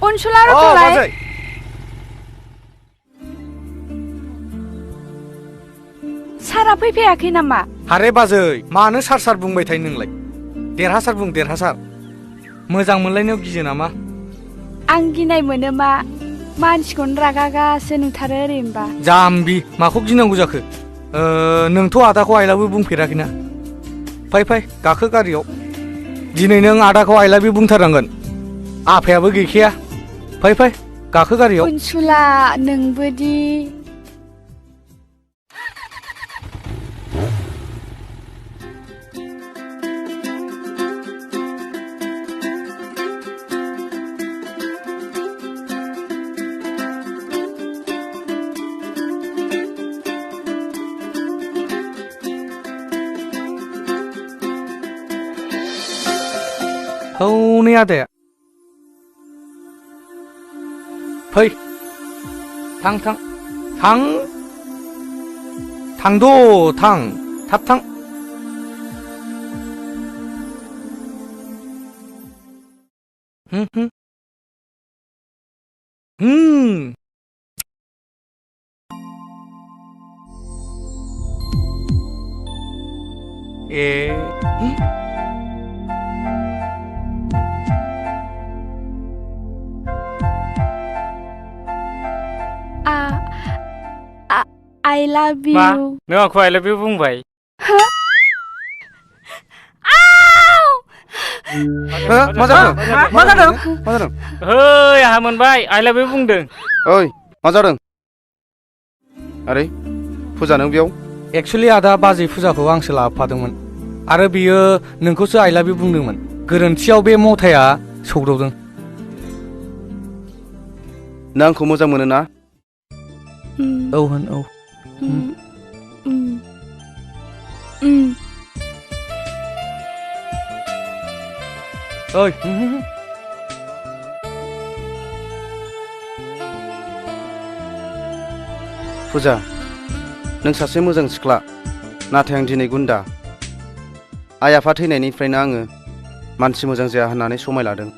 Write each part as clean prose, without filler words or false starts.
अनसुला रथलाय बाजै सारा फैफायाखै नामा? हारे बाजै मानो सार सार बुंबाय थायो नोंलाय? देरहासार बुं देरहासार। मोजां मोनलायनायाव गियो नामा? आं गिनाय मोनो मा मानसिखौनो रागागासो नुथारो ओरैनोबा। जाम्बि माखौ गिनांगौ जाखो? नोंथ' आदाखौ आइलाबो बुंफेराखैना। फै फै गाखो गारियाव। दिनै नों आदाखौ आइलाबो बुंथारनांगोन। आफायाबो गैखाया। फै फै गाखो गारियाव। अनसुला नोंबोदि हौनै आदाया फै थां थां थां थांद' थां थाब थां हुम हुम हुम ए I love you. मा नों आंखौ आइ लाभ इउ बुंबाय? मा जादों? मा जादों? मा जादों? है आहा मोनबाय आइ लाभ इउ बुंदों। ओइ मा जादों? आरे फुजा नों बेयाव? एक्सुवेलि आदा बाजै फुजाखौ आंसो लाबोफादोंमोन आरो बियो नोंखौसो आइ लाभ इउ बुंदोंमोन। गोरोन्थियाव बे मथाया सौदावदों। नों आंखौ मोजां मोनो ना? औ होन औ। ओइ फुजा नों सासे मोजां सिख्ला नाथाय आं दिनै गुन्दा। आइ आफा थैनायनिफ्रायनो आङो मानसि मोजां जाया होननानै समाय लादों।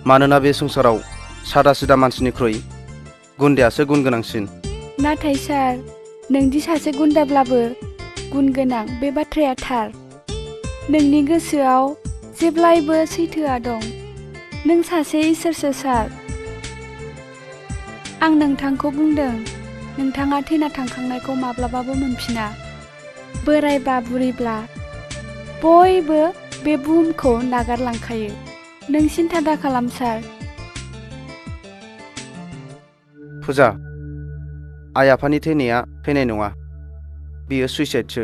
मानोना बे संसाराव सादा सिदा मानसिनिख्रुइ गुन्दायासो गुन गोनांसिन। नाथाय सार नोंदि सासे गुन्दाब्लाबो गुन गोनां बे बाथ्राया थार। नोंनि गोसोआव जेब्लायबो सैथोआ दं। नों सासे इसोरसो सार। आं नोंथांखौ बुंदों नोंथाङा थैना थांखांनायखौ माब्लाबाबो मोनफिना। बोरायबा बुरैब्ला बयबो बे बुहुमखौ नागारलांखायो। नों सिन्था दा खालाम सार। फुजा आइ आफानि थैनाया फैनाय नङा, बियो सुइसाइडसो।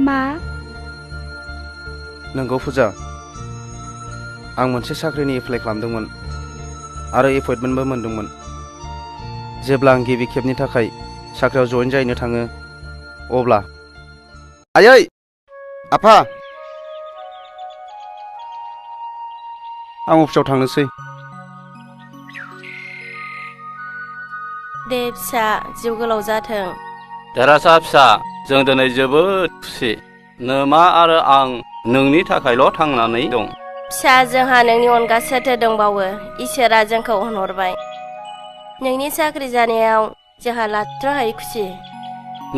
मा? नंगौ फुजा, आं मोनसे साख्रिनि एप्लाइ खालामदोंमोन आरो एपइन्टमेन्टबो मोनदोंमोन। जेब्ला आं गिबि खेबनि थाखाय साख्रियाव जइन जाहैनो थाङो अब्ला आयै आफा आं अफिसाव थांनोसै। दे फिसा जिउ गोलाव जाथों। देरहासार फिसा जों दिनै जोबोद खुसि। नोमा आरो आं नोंनि थाखायल' थांनानै दं। फिसा जोंहा नोंनि अनगा सोरथो दंबावो? इसोरा जोंखौ होनहरबाय। नोंनि साख्रि जानायाव जोंहा लाथ्राहायै खुसि।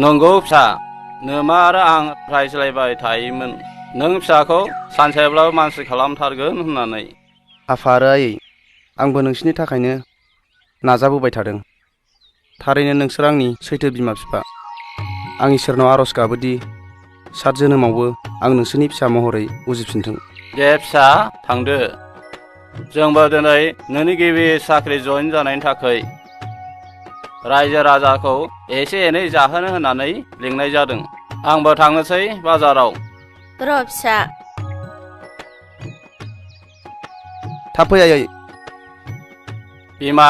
नंगौ फिसा, नोमा आरो आं रायज्लायबाय थायोमोन नों फिसाखौ सानसेब्लाबो मानसि खालामथारगोन होननानै। आफा आरो आयै आंबो नोंसिनि थाखायनो नाजाबोबाय थादों। थारैनो नोंसोर आंनि सैथो बिमा बिफा। आं इसोरनाव आरज गाबोदि सात जोनोमावबो आं नोंसोरनि फिसा महरै उजिफिनथों। दे फिसा थांदो। जोंबो दिनै नोंनि गिबि साख्रि जइन जानायनि थाखाय रायजो राजाखौ एसे एनै जाहोनो होननानै लिंनाय जादों। आंबो थांनोसै बाजाराव। र' फिसा। थाब फै आयै। बिमा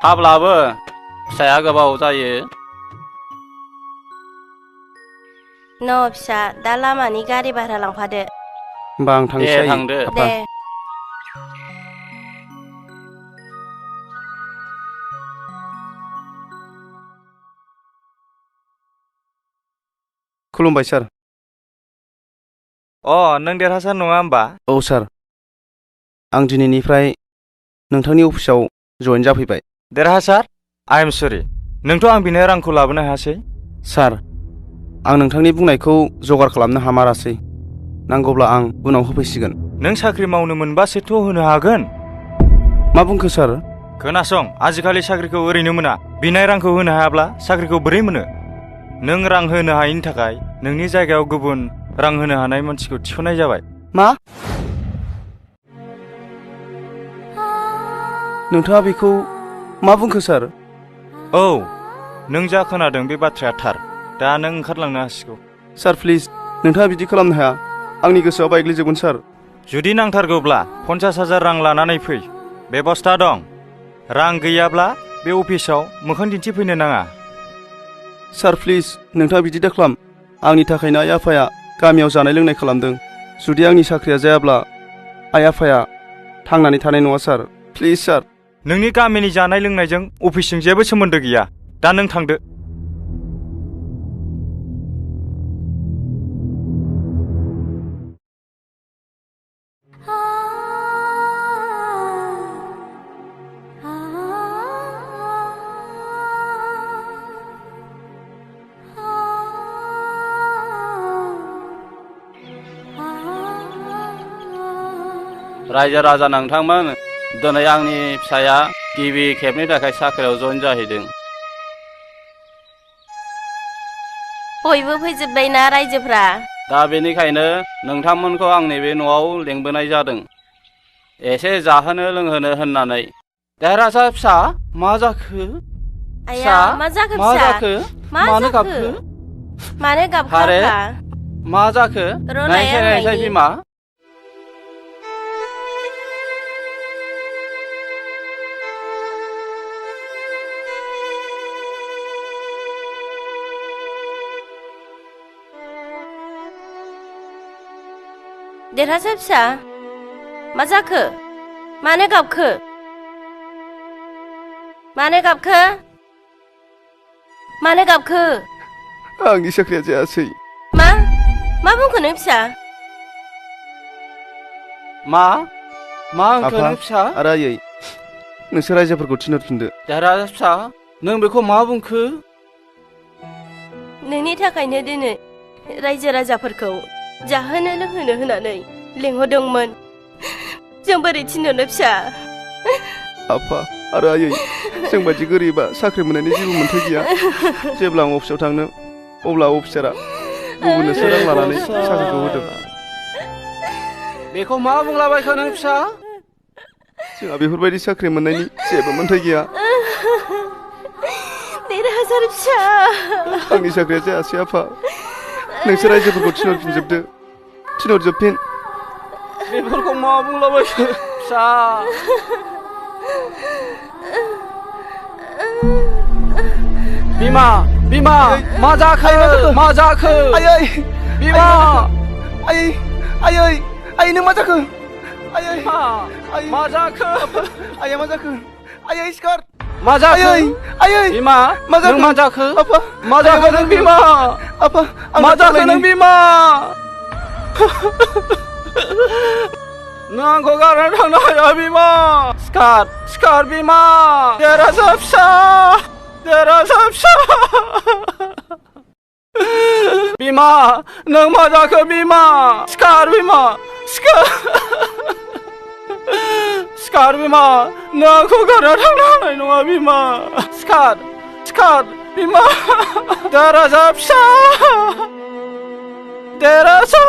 थाब्लाबो फिसाया गोबाव जायो। न' फिसा दा लामानि गारि भारा लांफादो। होमबा आं थांसै आयै। थांदो। आफा। दे। खुलुमबाय सार। नों देरहासार नङा होमबा? औ सार, आं दिनैनिफ्राय नोंथांनि अफिसाव जइन जाफैबाय। देरहासार? आइ एम सरि, नोंथ' आं बिनो रांखौ लाबोनो हायासै। सार, आं नोंथांनि बुंनायखौ जगार खालामनो हामारासै। नांगौब्ला आं उनाव होफैसिगोन। नों साख्रि मावनो मोनबासोथ' होनो हागोन। मा बुंखो सार? खोनासं, आजिखालि साख्रिखौ ओरैनो मोना। बिनाय रांखौ होनो हायाब्ला साख्रिखौ बोरै मोनो? नों रां होनो हायिनि थाखाय नोंनि जायगायाव गुबुन रां होनो हानाय मानसिखौ थिसननाय जाबाय। मा? नोंथाङा बेखौ मा बुंखो सार? औ, नों जा खोनादों बे बाथ्राया थार। दा नों ओंखारलांनो हासिगौ। सार प्लिज, नोंथाङा बिदि खालामनो हाया। आंनि गोसोआ बायग्लिजोबगोन सार। जुदि नांथारगौब्ला 50,000 रां लानानै फै। बेबस्था दं। रां गैयाब्ला बे अफिसाव मोखां दिन्थिफैनो नाङा। सार प्लिज, नोंथाङा बिदि दाखालाम। आंनि थाखायनो आइ आफाया गामियाव जानाय लोंनाय खालामदों। जुदि आंनि साख्रिया जायाब्ला आइ आफाया थांनानै थानाय नङा सार। प्लिज सार। नोंनि गामिनि जानाय लोंनायजों अफिसजों जेबो सोमोन्दो गैया। दा नों थांदो। रायजो राजा नोंथांमोन, दिनै आंनि फिसाया गिबि खेबनि थाखाय साख्रियाव जइन जाहैदों। बयबो फैजोब्बायना रायजोफ्रा? दा बेनिखायनो नोंथांमोनखौ आंनि बे न'आव लेंबोनाय जादों, एसे जाहोनो लोंहोनो होननानै। देरहासार फिसा, मा जाखो? आया, मा जाखो मा फिसा? जाखो? मा मानो जाखो? गाबखो? मानो गाबखो आरे, आफा? मा जाखो? रनाया नायसाय नायसाय नायनि। बिमा। देरहासार फिसा, मा जाखो? मानो गाबखो? मानो गाबखो? मानो गाबखो? आंनि साख्रिया जायासै। मा बुंखो नों फिसा? मा होनखो आफा नों फिसा? आरो आयै, नोंसोर रायजोफोरखौ थिनहरफिनदो। देरहासार फिसा, नों बेखौ मा बुंखो? नोंनि थाखायनो दिनै रायजो राजाफोरखौ जाहोनो लोंहोनो होननानै लेंहरदोंमोन। जों बोरै थिनहरनो फिसा? आफा आरो आयै, जों बायदि गोरिबा साख्रि मोननायनि जेबो मोन्थाय गैया। जेब्ला आं अफिसाव थांनो, अब्ला अफिसारा गुबुननोसो रां लानानै साख्रिखौ होदों। बेखौ मा बुंलाबायखो नों फिसा? जोंहा बेफोरबायदि साख्रि मोननायनि जेबो मोन्थाय गैया। देरहासार फिसा, आंनि साख्रिया जायासै आफा। नोंसोर रायजोफोरखौ थिनहरफिनजोबदो। थिनहरजोबफिन। बेफोरखौ मा बुंलाबायखो फिसा? बिमा, मा जाखो? मा जाखो? आयै, बिमा, आयै, नों मा जाखो? आयै, मा जाखो? आयै मा जाखो? आयै सिखार! मा जाखो? आयै, बिमा, नों मा जाखो? आफा, मा जाखो नों बिमा? आफा, मा जाखो नों बिमा? नों आंखौ गारनानै थांनो हाया बिमा। सिखार बिमा। देरहासार फिसा, देरहासार फिसा। बिमा, नों मा जाखो बिमा? सिखार बिमा, सिखार बिमा। नों आंखौ गारना थांनो हानाय नङा बिमा। सिखार बिमा। देरहासार फिसा, देरहासार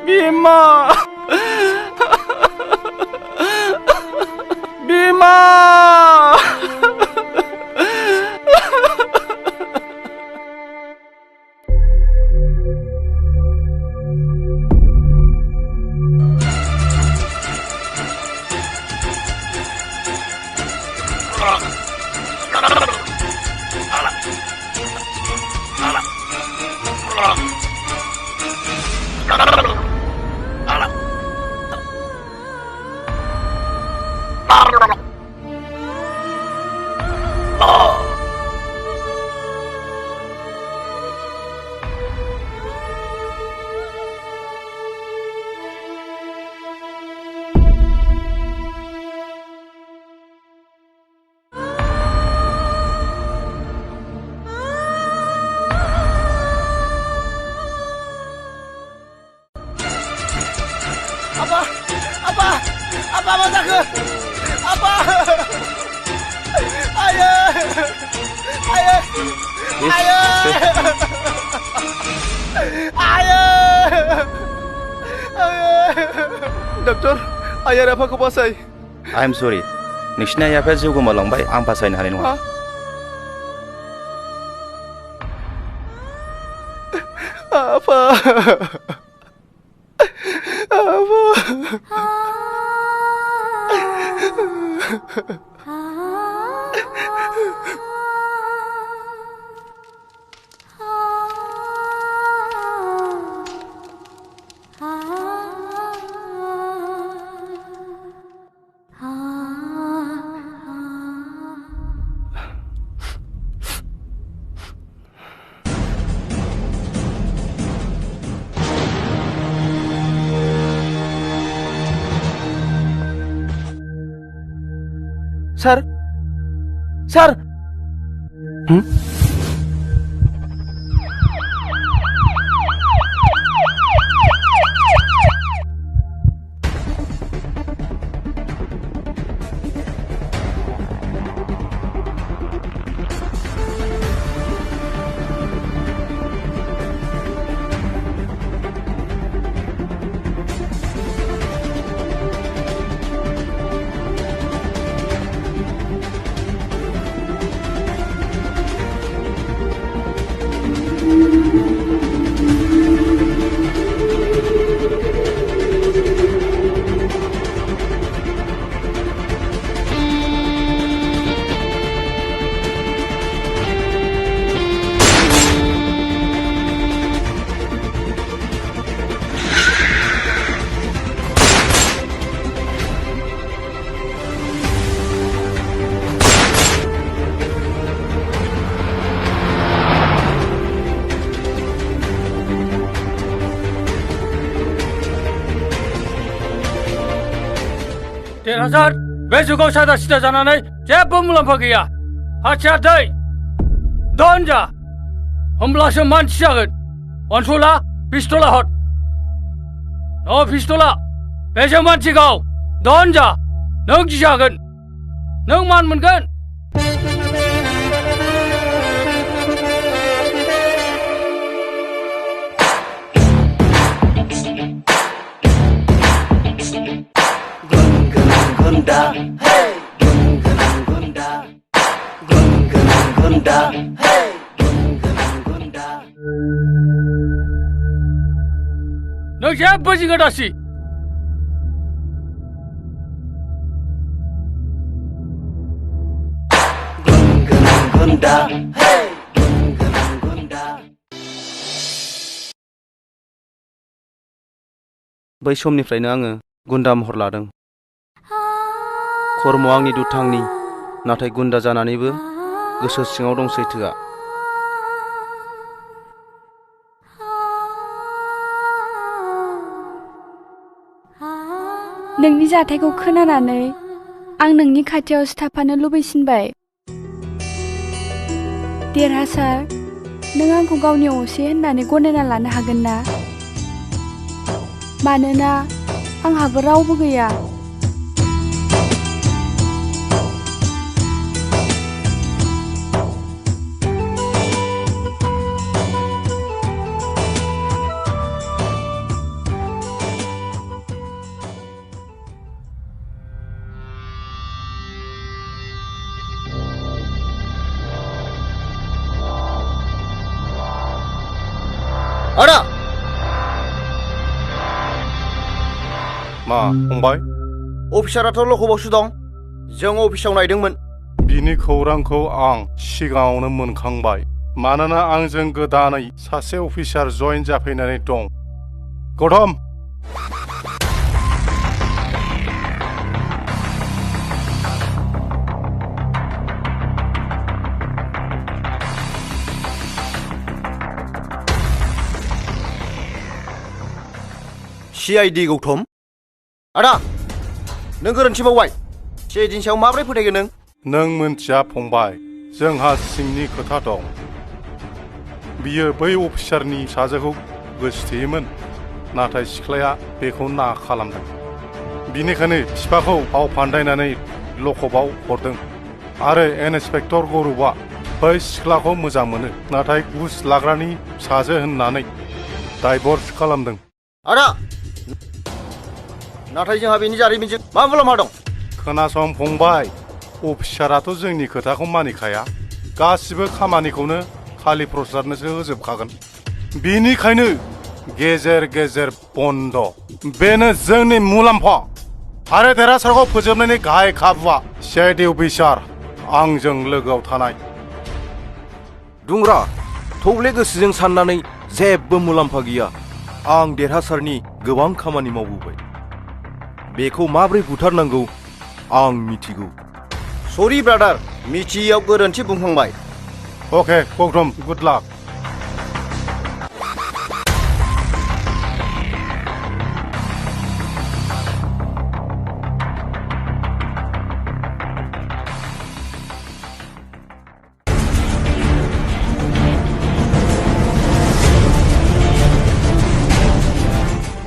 बिमा। बिमा। डक्टर आइ आरो आफाखौ बासाय आइ एम सरि नोंसिनि आइ आफाया जिउ गोमालांबाय आं बासायनो हानाय नङा आफा सर सर देरहासार बे जुगाव सादा सिदा जानानै जेबो मुलाम्फा गैया हाथियार दै दन जा होमब्लासो मानसि जागोन अनसुला पिस्तला हट पिस्तला बेजों मानसि गाव दन जा नों गिजागोन नों मान मोनगोन नों जेबो जिंगा दासि बै समनिफ्रायनो आङो गुन्दा महर लादों खर्मआव आंनि दुथांनि नाथाय गुन्दा जानानैबो गोसो सिङाव दं सैथोआ नोंनि जाथायखौ खोनानानै आं नोंनि खाथियावसो थाफानो लुबैसिनबाय देरहासार नों आंखौ गावनि असे होननानै गनायना लानो हागोन ना मानोना आंहाबो रावबो गैया आदा मा फंबाय अफिसाराथ' लकआवसो दं जों अफिसाव नायदोंमोन बिनि खौरांखौ आं सिगाङावनो मोनखांबाय मानोना आंजों गोदानै सासे अफिसार जइन जाफैनानै दं गौतम CID गौतम आदा नों गोरोन्थि मावबाय CIDनि सायाव माबोरै फोथायगोन नों मोनथिया फंबाय जोंहा सिंनि खोथा दं बियो बै अफिसारनि फिसाजोखौ गोसोथोयोमोन नाथाय सिख्लाया बेखौ ना खालामदों बिनिखायनो बिफाखौ फाव फान्दायनानै लकआपआव हरदों आरो इन्सपेक्टर गौरबआ बै सिख्लाखौ मोजां मोनो नाथाय घुस लाग्रानि फिसाजो होननानै डाइभर्स खालामदों। आदा नाथाय जोंहा बेनि जारिमिनजों मा मुलाम्फा दं? खोनासं फंबाय, अफिसाराथ' जोंनि खोथाखौ मानिखाया, गासिबो खामानिखौनो कालि प्रसादनोसो होजोबखागोन। बेनिखायनो गेजेर गेजेर बन्द, बेनो जोंनि मुलाम्फा। आरो देरहासारखौ फोजोबनायनि गाहाय खाबुआ CID अफिसार आंजों लोगोआव थानाय। दुंग्रा, थौले गोसोजों साननानै जेबो मुलाम्फा गैया। आं देरहासारनि गोबां खामानि मावबोबाय। बेखौ माब्रै बुथारनांगौ आं मिथिगौ। सरि ब्रादार, मिथियैयाव गोरोन्थि बुंफ्लांबाय। अके गौतम, गुड लाक।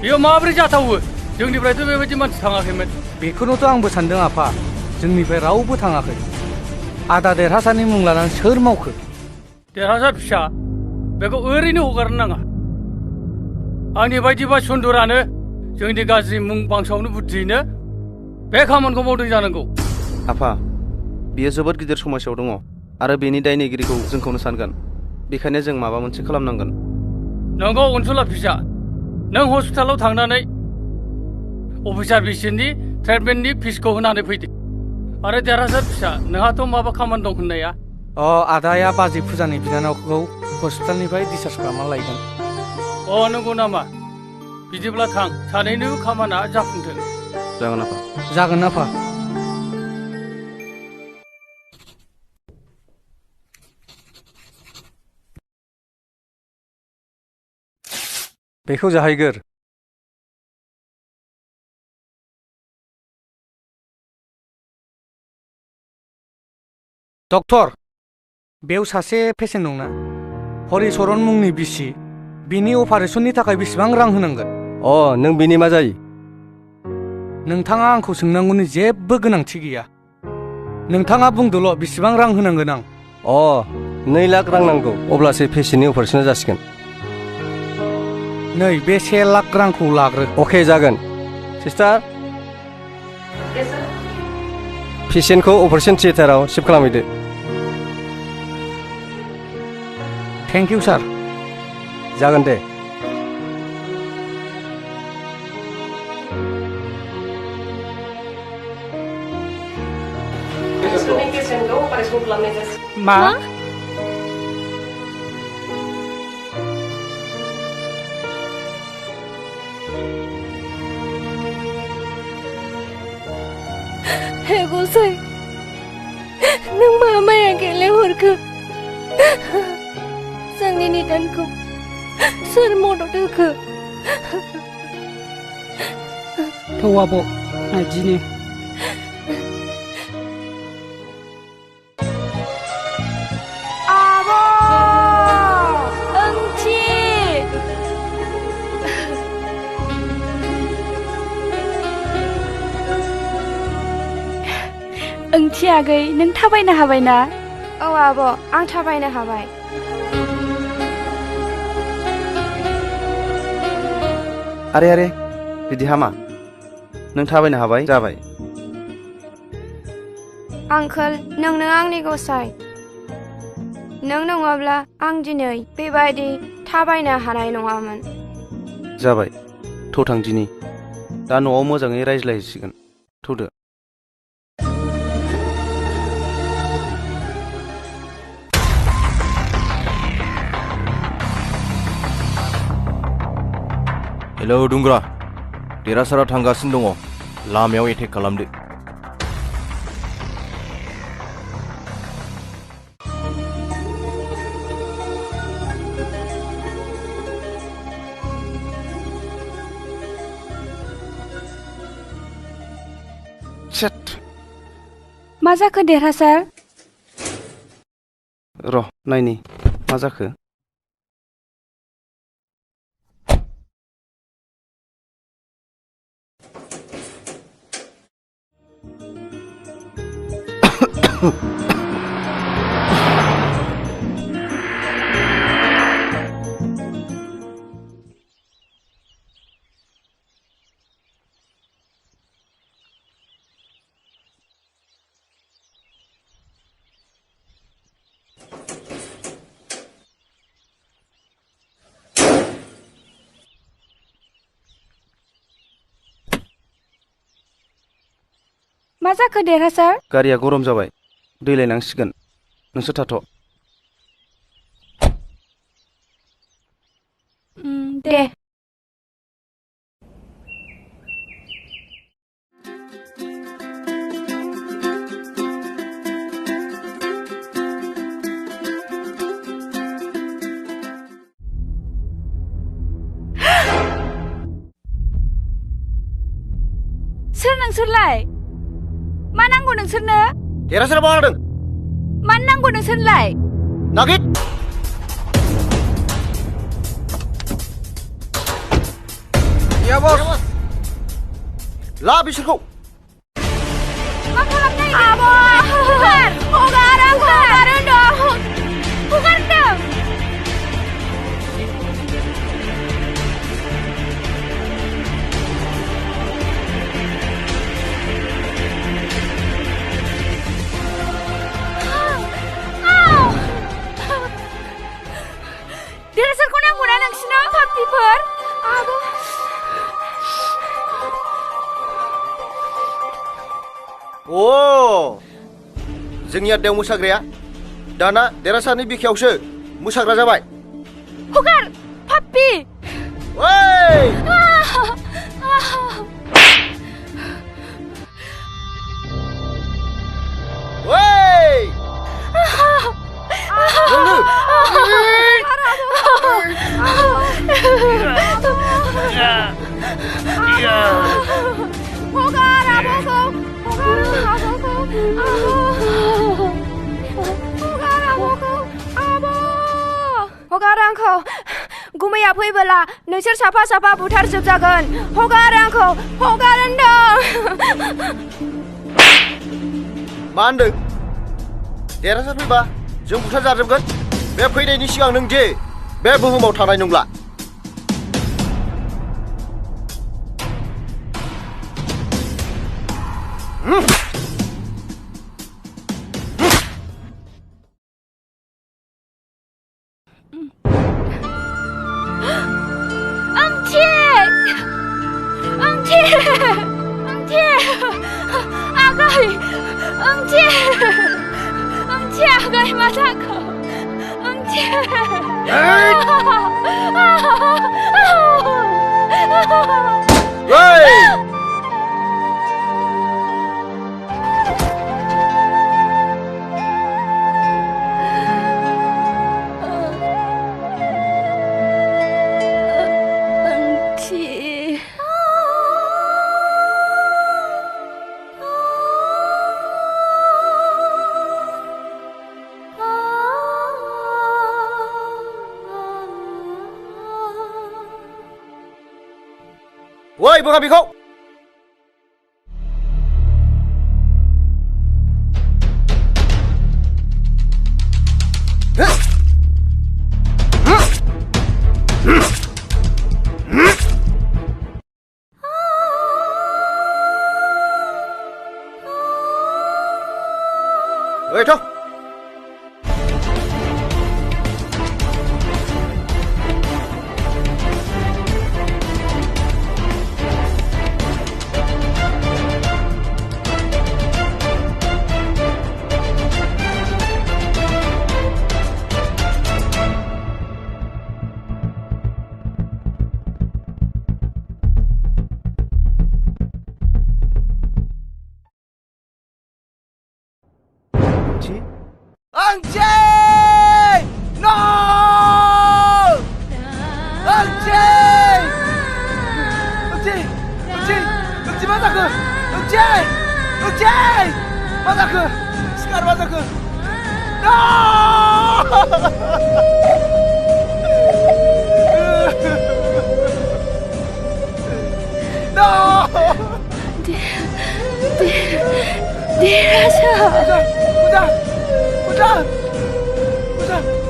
बेयो माबोरै जाथावो? जोंनिफ्रायथ' बेबायदि मानसि थाङाखैमोन। बेखौनोथ' आंबो सानदों आफा, जोंनिफ्राय रावबो थाङाखै। आदा देरहासारनि मुं लानानै सोर मावखो? देरहासार फिसा, बेखौ ओरैनो हगारनो नाङा। आंनि बायदिबा सुन्दुरानो जोंनि गाज्रि मुं बांसावनो बुद्धियैनो बे खामानिखौ मावदों जानांगौ। आफा, बियो जोबोद गिदिर समस्यायाव दङ आरो बेनि दायनिगिरिखौ जोंखौनो सानगोन। बेखायनो जों माबा मोनसे खालामनांगोन। नंगौ अनसुला फिसा, नों हस्पिटालाव थांनानै अफिसार बिसिनि ट्रिटमेन्टनि फिसखौ होनानै फैदो। आरो देरहासार फिसा, नोंहाथ' माबा खामानि दं होननाया? आदाया बाजै फुजानि बिनानावखौ हस्पिटालनिफ्राय डिस्चार्ज खालामना लायगोन। नंगौ नामा? बिदिब्ला थां, सानैनोबो खामानिया जाफुंथों। जागोन आफा। जागोन आफा। बेखौ जाहैगोर। डक्टर, बेयाव सासे पेसेन्ट दंना, हरिचरन मुंनि बिसि। बिनि अपारेशननि थाखाय बेसेबां रां होनांगोन? नों बिनि मा जायो? नोंथाङा आंखौ सोंनांगौनि जेबो गोनांथि गैया। नोंथाङा बुंदोल' बेसेबां रां होनांगोन आं। 2 लाख रां नांगौ, अब्लासो पेसेन्टनि अपारेशना जासिगोन। नै बे 1 लाख रांखौ लाग्रो। अके, जागोन। सिस्टार, पेसेन्टखौ अपारेशन थियेटाराव शिफ्ट खालामहैदो। Thank you sir. जागोन दे। मा? हे गसाइ, नों मा माया गेलेहरखो? जोंनि निदानखौ सोर मदद होखो? थौ आब', नायदिनि। आब'! ओंथि! ओंथि आगै, नों थाबायनो हाबायना? औ आब', आं थाबायनो हाबाय। आरे बिदि हामा। नों थाबायनो हाबाय जाबाय। आंकोल, नोंनो आंनि गसाइ। नों नङाब्ला आं दिनै बेबायदि थाबायनो हानाय नङामोन। जाबाय, थौ थां दिनि। दा न'आव मोजाङै रायज्लायहैसिगोन। थौदो। हेलौ दुंग्रा, देरहासारा थांगासिनो दङ। लामायाव एटेक खालामदो। मा जाखो देरहासार? र' नायनि मा जाखो। मा जाखो देरहासार? गारिया गरम जाबाय दै लायनांसिगोन नोंसोर थाथ'। दे। सोर नोंसोरलाय? मा नांगौ नोंसोरनो? देरहासारा मा जादों? मानो नांगौ नोंसोरलाय? नागिर! या बस! ला बिसोरखौ! मा खालामनाय? आब'! हगार! हगार आंखौ! हगार होनदों! हगार होनदों! देरहासारखौ नांगौना नोंसिनो पाप्पिफोर? आब'! अ जोंनि आदायाव मोसाग्राया दाना देरहासारनि बिखायावसो मोसाग्रा जाबाय। हगार! पाप्पि! ओइ! ओइ! नोंनो! हगार आब'खौ! हगार आब'खौ! हगार आब'खौ! आब'! हगार आंखौ गुमैया फैबोला नोंसोर साफा साफा बुथारजोबजागोन। हगार आंखौ! हगार होनदों! मा होनदों? देरहासार फैबा जों बुथार जाजोबगोन। बे फैनायनि सिगां नों जे बे बुहुमाव थानाय नंला। आगाय मा जाखो? Woi, buka biko! Woi, Tom! Angcay! No! Angcay! Angcay! Mana ke? Angcay! Angcay! Mana ke? Sekar mana ke? No! No! Dirasa.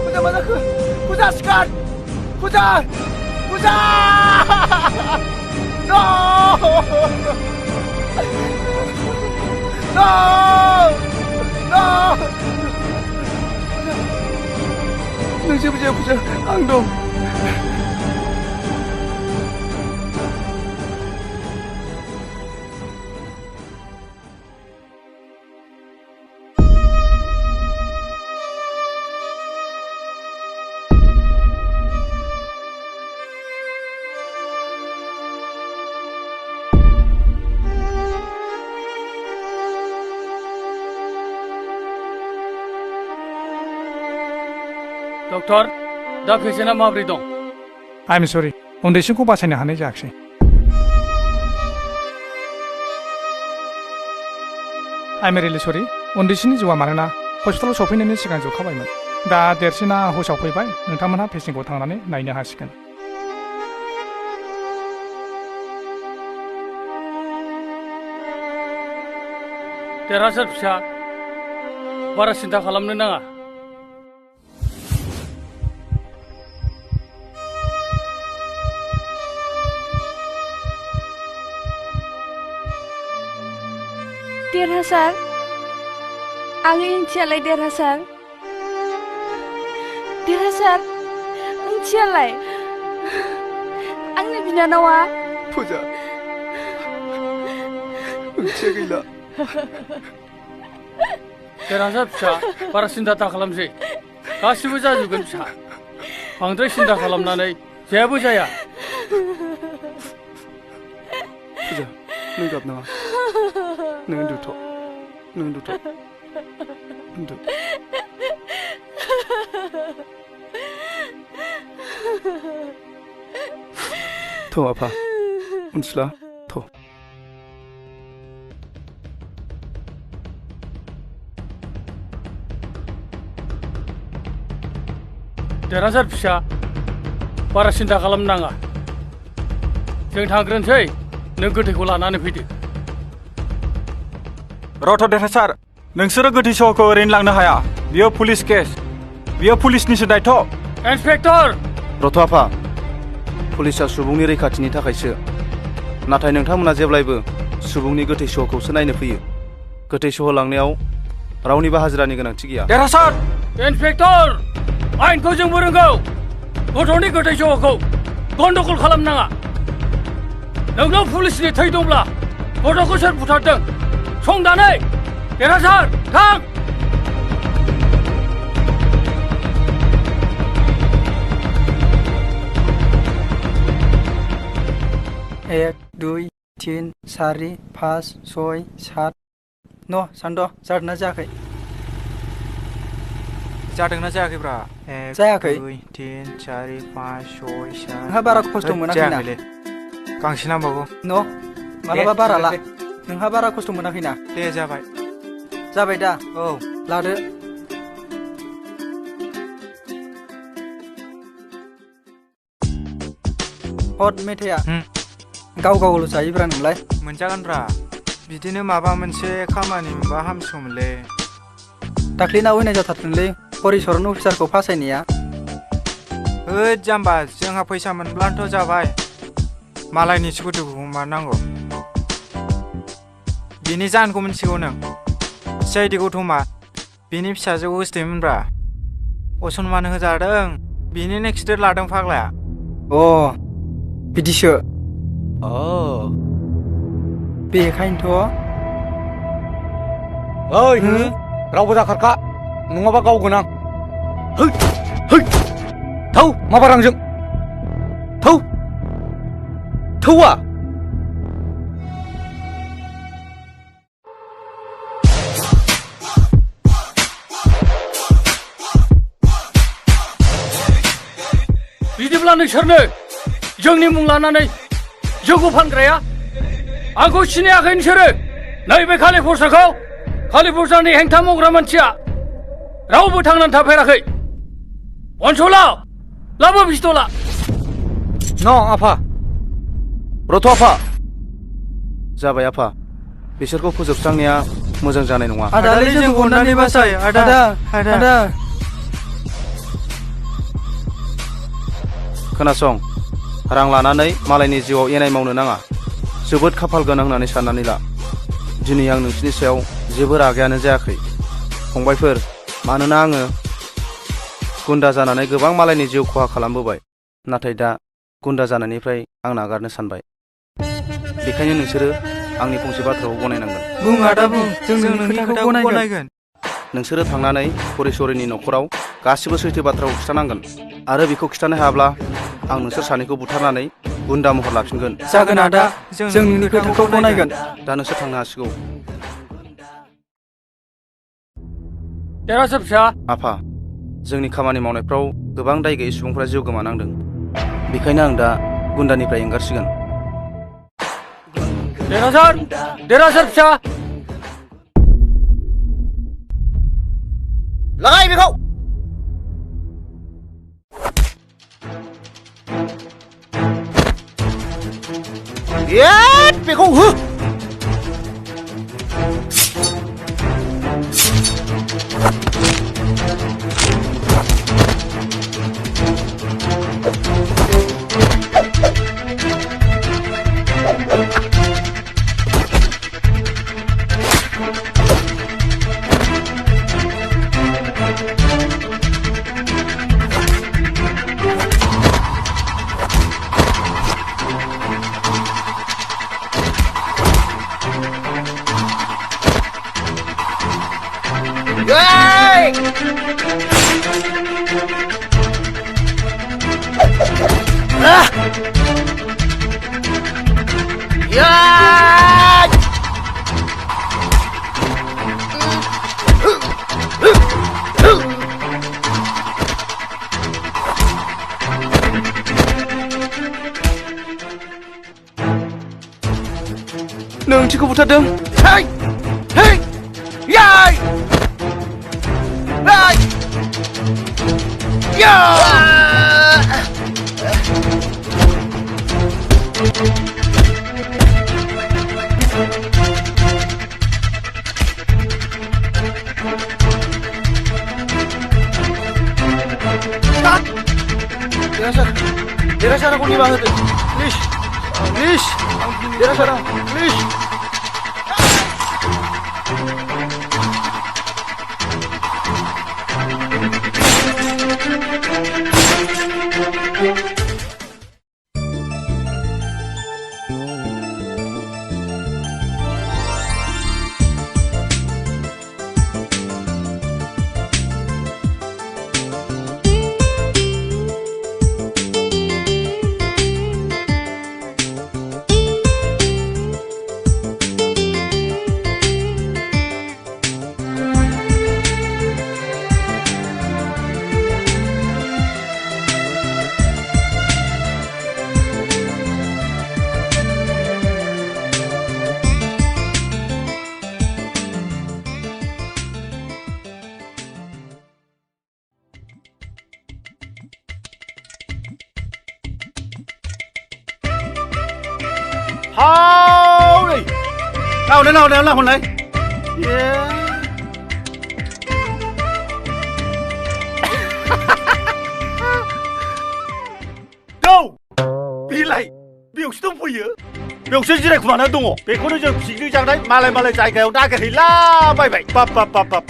Kuda mana ke? Kuda Sekar! Kuda! No! No! No! Nang siapa Ang dong. Doctor दा पेसेन्टआ माबोरै दं आइ M सरि उन्दैसिमखौ बासायनो हानाय जायाखिसै आइ M really सरि उन्दैसिनि जिउआ मानोना हस्पिटालाव सफैनायनि सिगां जोबखाबायमोन दा देरसिना हुसाव फैबाय नोंथांमोनहा पेसेन्टखौ थांनानै नायनो हासिगोन देरहासार फिसा बारा सिन्था खालामनो नाङा देरहासार आं इंथियालाय देरहासार इंथियालाय आंनि बिनानावा फुजा ओंथिया गैला देरहासार फिसा बारा सिन्था दा खालामसै गासिबो जाजोबगोन फिसा बांद्राय सिन्था खालामनानै जेबो जाया फुजा नों गाबनाङा नों उन्दुथ' उन्दु थ' आफा उनस्ला थ' देरहासार फिसा बारा सिन्था खालामनो नाङा जों थांग्रोनोसै नों गोथैखौ लानानै फैदो रथ' देरहासार नोंसोरो गोथै सहखौ ओरैनो लांनो हाया बियो पुलिस केस बियो पुलिसनिसो दायथ' इन्सपेक्टर रथ' आफा पुलिसा सुबुंनि रैखाथिनि थाखायसो नाथाय नोंथांमोना जेब्लायबो सुबुंनि गोथै सहखौसो नायनो फैयो गोथै सह लांनायाव रावनिबो हाजिरानि गोनांथि गैया देरहासार इन्सपेक्टर आयेनखौ जोंबो रोंगौ गथ'नि गोथै सहखौ गन्दगल खालामनाङा नोंनाव पुलिसनि थै दंब्ला गथ'खौ सोर बुथारदों संनानै देरहासार थां 1 2 3 4 5 6 7 न' सान्द' जादोंना जायाखै जादोंना जायाखैब्रा जायाखै 2 3 4 5 6 7 नोंहा बारा खस्थ' मोनाखैना गांसे नांबावगौ न' मालाबा बारा ला नोंहा बारा खस्थ' मोनाखैना दे जाबाय जाबाय दा औ लादो हट मेथाइया गाव गावल' जायोब्रा नोंलाय मोनजागोनब्रा बिदिनो माबा मोनसे खामानि मोनबा हामसौमोनलै दाख्लैना अयनाय जाथारदोंलै हरिचरन अफिसारखौ फासायनाया होद जाम्बा जोंहा फैसा मोनब्लानोथ' जाबाय मालायनि स्कुटिखौ मारनांगौ बिनि जाहोनखौ मिथिगौ नों सिआइडि गौतमा बिनि फिसाजो उस्तेमोनब्रा असनमान होजादों बिनिनो खिथेर लादों फाग्लाया अ बिदिसो बेखायनोथ' ओइ रावबो दाखारखा नङाबा गावगोन आं थौ मा बारांजों थौआ बिदिब्ला नोंसोरनो जोंनि मुं लानानै जौखौ फानग्राया आंखौ सिनायाखै नोंसोरो नैबे कालिफर्सानि हेंथा मावग्रा मानसिया रावबो थांनानै थाफेराखै अनसला लाबो पिस्तला न आफा रथ' आफा जाबाय आफा बिसोरखौ फोजोबस्रांनाया मोजां जानाय नङा आदालै जोंखौ अननानै बासाय आदा खोनासं रां लानानै मालायनि जिउआव एनाय मावनो नाङा जोबोद खाफाल गोनां होननानै साननानै ला दिनै आं नोंसिनि सायाव जेबो रागायानो जायाखै फंबायफोर मानोना आङो गुन्दा जानानै गोबां मालायनि जिउ खहा खालामबोबाय नाथाय दा गुन्दा जानायनिफ्राय आं नागारनो सानबाय बेखायनो नोंसोरो आंनि फंसे बाथ्राखौ गनायनांगोन बुं आदा बुं जों नोंनि खोथाखौ गनायगोन नोंसोरो थांनानै हरिचरननि न'खराव गासिबो सैथो बाथ्राखौ खिथानांगोन आरो बेखौ खिथानो हायाब्ला आं नोंसोर सानैखौ बुथारनानै गुन्दा महर लाफिनगोन जागोन आदा जों नोंनि खोथाखौ गनायगोन दा नोंसोर थांनो हासिगौ देरहासार फिसा आफा जोंनि खामानि मावनायफ्राव गोबां दाय गैयै सुबुंफोरा जिउ गोमानांदों। बेखायनो आं दा गुन्दानिफ्राय एंगारसिगोन। देरहासार फिसा लागाय बेखौ। बेखौ हो। नों ओंथिखौ बुथारदों। देरहासारखौ निमाहा होदो please please देरहासारा please. Thôi nào nào hồn này. Đâu 비라이 미역수도 보여. 미역수 지레 그만한 동어. 베코는 저 비글장난 말레 자기가 나가리라 바이바이 빠빠빠빠.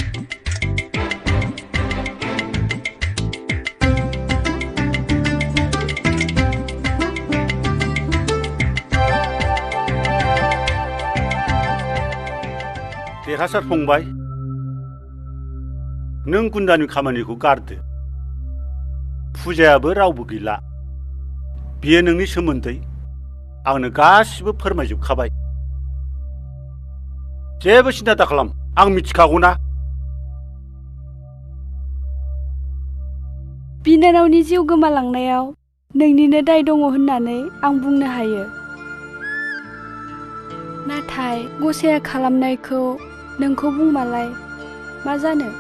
देरहासार फंबाय नों गुन्दानि खामानिखौ गारदो फुजायाबो रावबो गैला बियो नोंनि सोमोन्दै आंनो गासिबो फोरमायजोबखाबाय जेबो सिन्था दाखालाम आं मिथिखागौना बिनानावनि जिउ गोमालांनायाव नोंनिनो दाय दङ होननानै आं बुंनो हायो नाथाय गसाया खालामनायखौ नोंखौ बुंमालाय मा जानो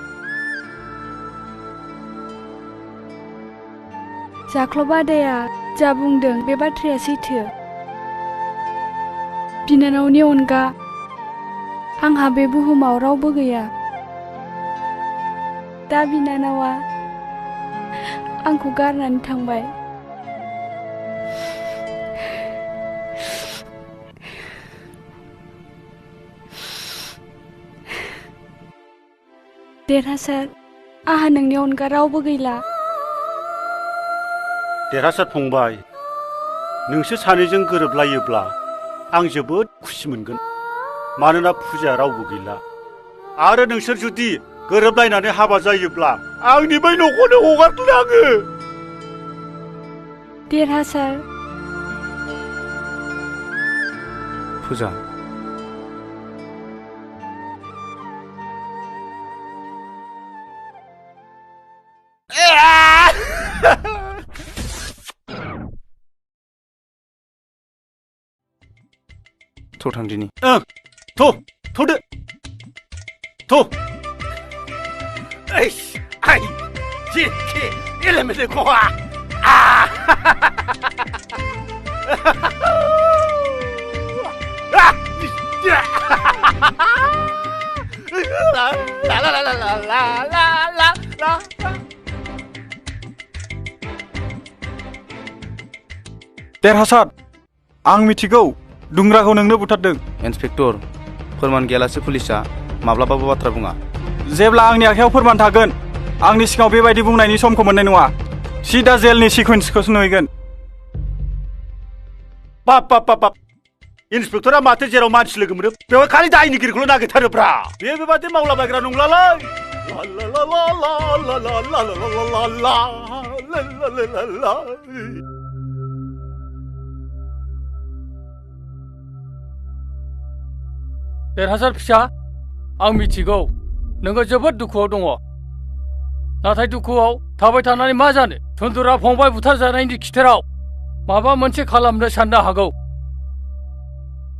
जाख्लब आदाया जा बुंदों बे बाथ्राया सैथो बिनानावनि अनगा आंहा बे बुहुमाव रावबो गैया दा बिनानावा आंखौ गारनानै थांबाय देरहासार आहा नोंनि अनगा रावबो गैला देरहासार फंबाय नोंसोर सानैजों गोरोबलायोब्ला आं जोबोद खुसि मोनगोन मानोना फुजाया रावबो गैला आरो नोंसोर जुदि गोरोबलायनानै हाबा जायोब्ला आंनि बै न'खौनो हगारदो आङो देरहासार फुजा थ' थांदिनि थ'दो थ' ai chi chi ile me de kwa देरहासार आं मिथिगौ दुंग्राखौ नोंनो बुथारदों इन्सपेक्टर फोरमान गैयालासे पुलिसा माब्लाबाबो बाथ्रा बुङा जेब्ला आंनि आखायाव फोरमान थागोन आंनि सिगाङाव बेबायदि बुंनायनि समखौ मोननाय नङा सिदा जेलनि सिकुवेन्सखौसो नुहैगोन बाप इन्सपेक्टरा माथो जेराव मानसि लोगो मोनो बेवहाय खालि दायनिगिरिखौल' नागिरथारोब्रा बेबादि मावलाबायग्रा नंलालै देरहासार फिसा आं मिथिगौ नोङो जोबोद दुखुआव दङ नाथाय दुखुआव थाबाय थानानै मा जानो धुन्दुरा फंबाय बुथारजानायनि खिथेराव माबा मोनसे खालामनो साननो हागौ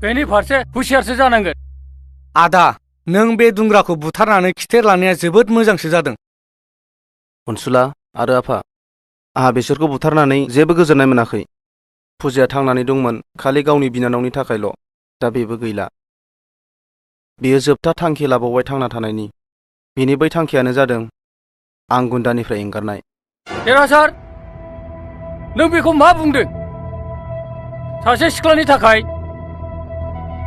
बेनि फारसे हुसियारसो जानांगोन आदा नों बे दुंग्राखौ बुथारनानै खिथेर लानाया जोबोद मोजांसो जादों अनसुला आरो आफा आहा बिसोरखौ बुथारनानै जेबो गोजोननाय मोनाखै फुजाया थांनानै दंमोन खालि गावनि बिनानावनि थाखायल' दा बेबो गैला बियो जोबथा थांखि लाबावबाय थांना थानायनि बिनि बै थांखियानो जादों आं गुन्दानिफ्राय एंगारनाय देरहासार नों बेखौ मा बुंदों सासे सिख्लानि थाखाय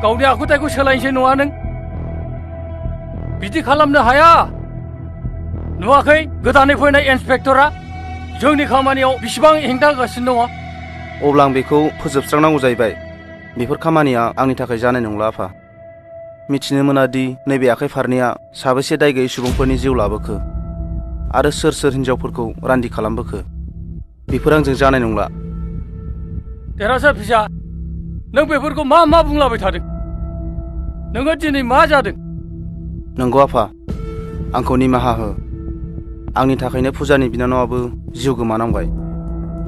गावनि आखुथायखौ सोलायनोसै नङा नों बिदि खालामनो हाया नुवाखै गोदानै फैनाय इन्सपेक्टरा जोंनि खामानियाव बिसिबां हेंथा होगासिनो दङ अब्ला आं बेखौ फोजोबस्रांनांगौ जाहैबाय बेफोर खामानिया आंनि थाखाय जानाय नंला आफा मिथिनो मोनादि नैबे आखाइ फारनैया साबेसे दाय गैयै सुबुंफोरनि जिउ लाबोखो आरो सोर सोर हिन्जावफोरखौ रान्दि खालामबोखो बेफोर आंजों जानाय नंला देरहासार फिसा नों बेफोरखौ मा बुंलाबाय थादों नोङो दिनै मा जादों नंगौ आफा आंखौ निमाहा हो आंनि थाखायनो फुजानि बिनानावाबो जिउ गोमानांबाय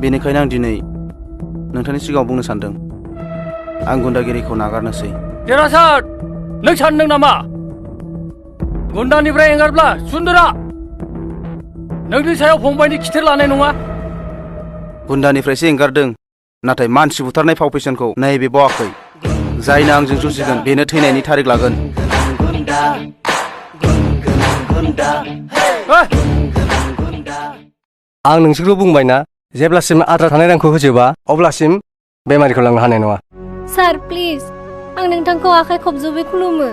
बेनिखायनो आं दिनै नोंथांनि सिगाङाव बुंनो सानदों आं गुन्दागिरिखौ नागारनोसै देरहासार नों सानदों नामा गुन्दानिफ्राय एंगारब्ला सुन्दरा नोंनि सायाव फंबायनि खिथेर लानाय नङा गुन्दानिफ्रायसो एंगारदों नाथाय मानसि बुथारनाय फाव फेसनखौ नैबे बावाखै जायनो आंजों जुजिगोन बेनो थैनायनि थारिख लागोन आं नोंसोरखौ बुंबायना जेब्लासिम आद्रा थानाय रांखौ होजोबा अब्लासिम बेमारिखौ लांनो हानाय नङा सार प्लिज आं नोंथांखौ आखाइ खबजबै खुलुमो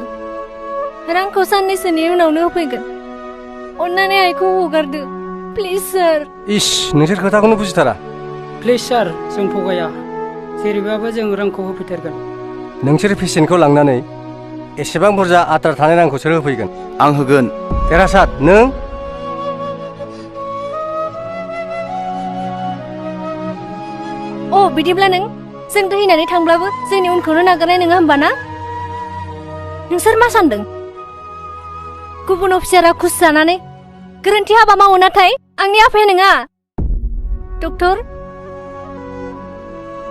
रांखौ साननैसोनि उनावनो होफैगोन अन्नानै आइखौ हगारदो प्लिज सार इस नोंसोर खोथाखौनो बुजिथारा प्लिज सार जों थगाया जेरैबाबो जों रांखौ होफैथारगोन नोंसोर पेसेन्टखौ लांनानै एसेबां बुरजा आद्रा थानाय रांखौ सोर होफैगोन आं होगोन देरहासार नों अ बिदिब्ला नों जों दोहैनानै थांब्लाबो जोंनि उनखौनो नागारनाय नङा होमबा ना नोंसोर मा सानदों गुबुन अफिसारा खुस जानानै गोरोन्थि हाबा मावो नाथाय आंनि आफाया नङा डक्टर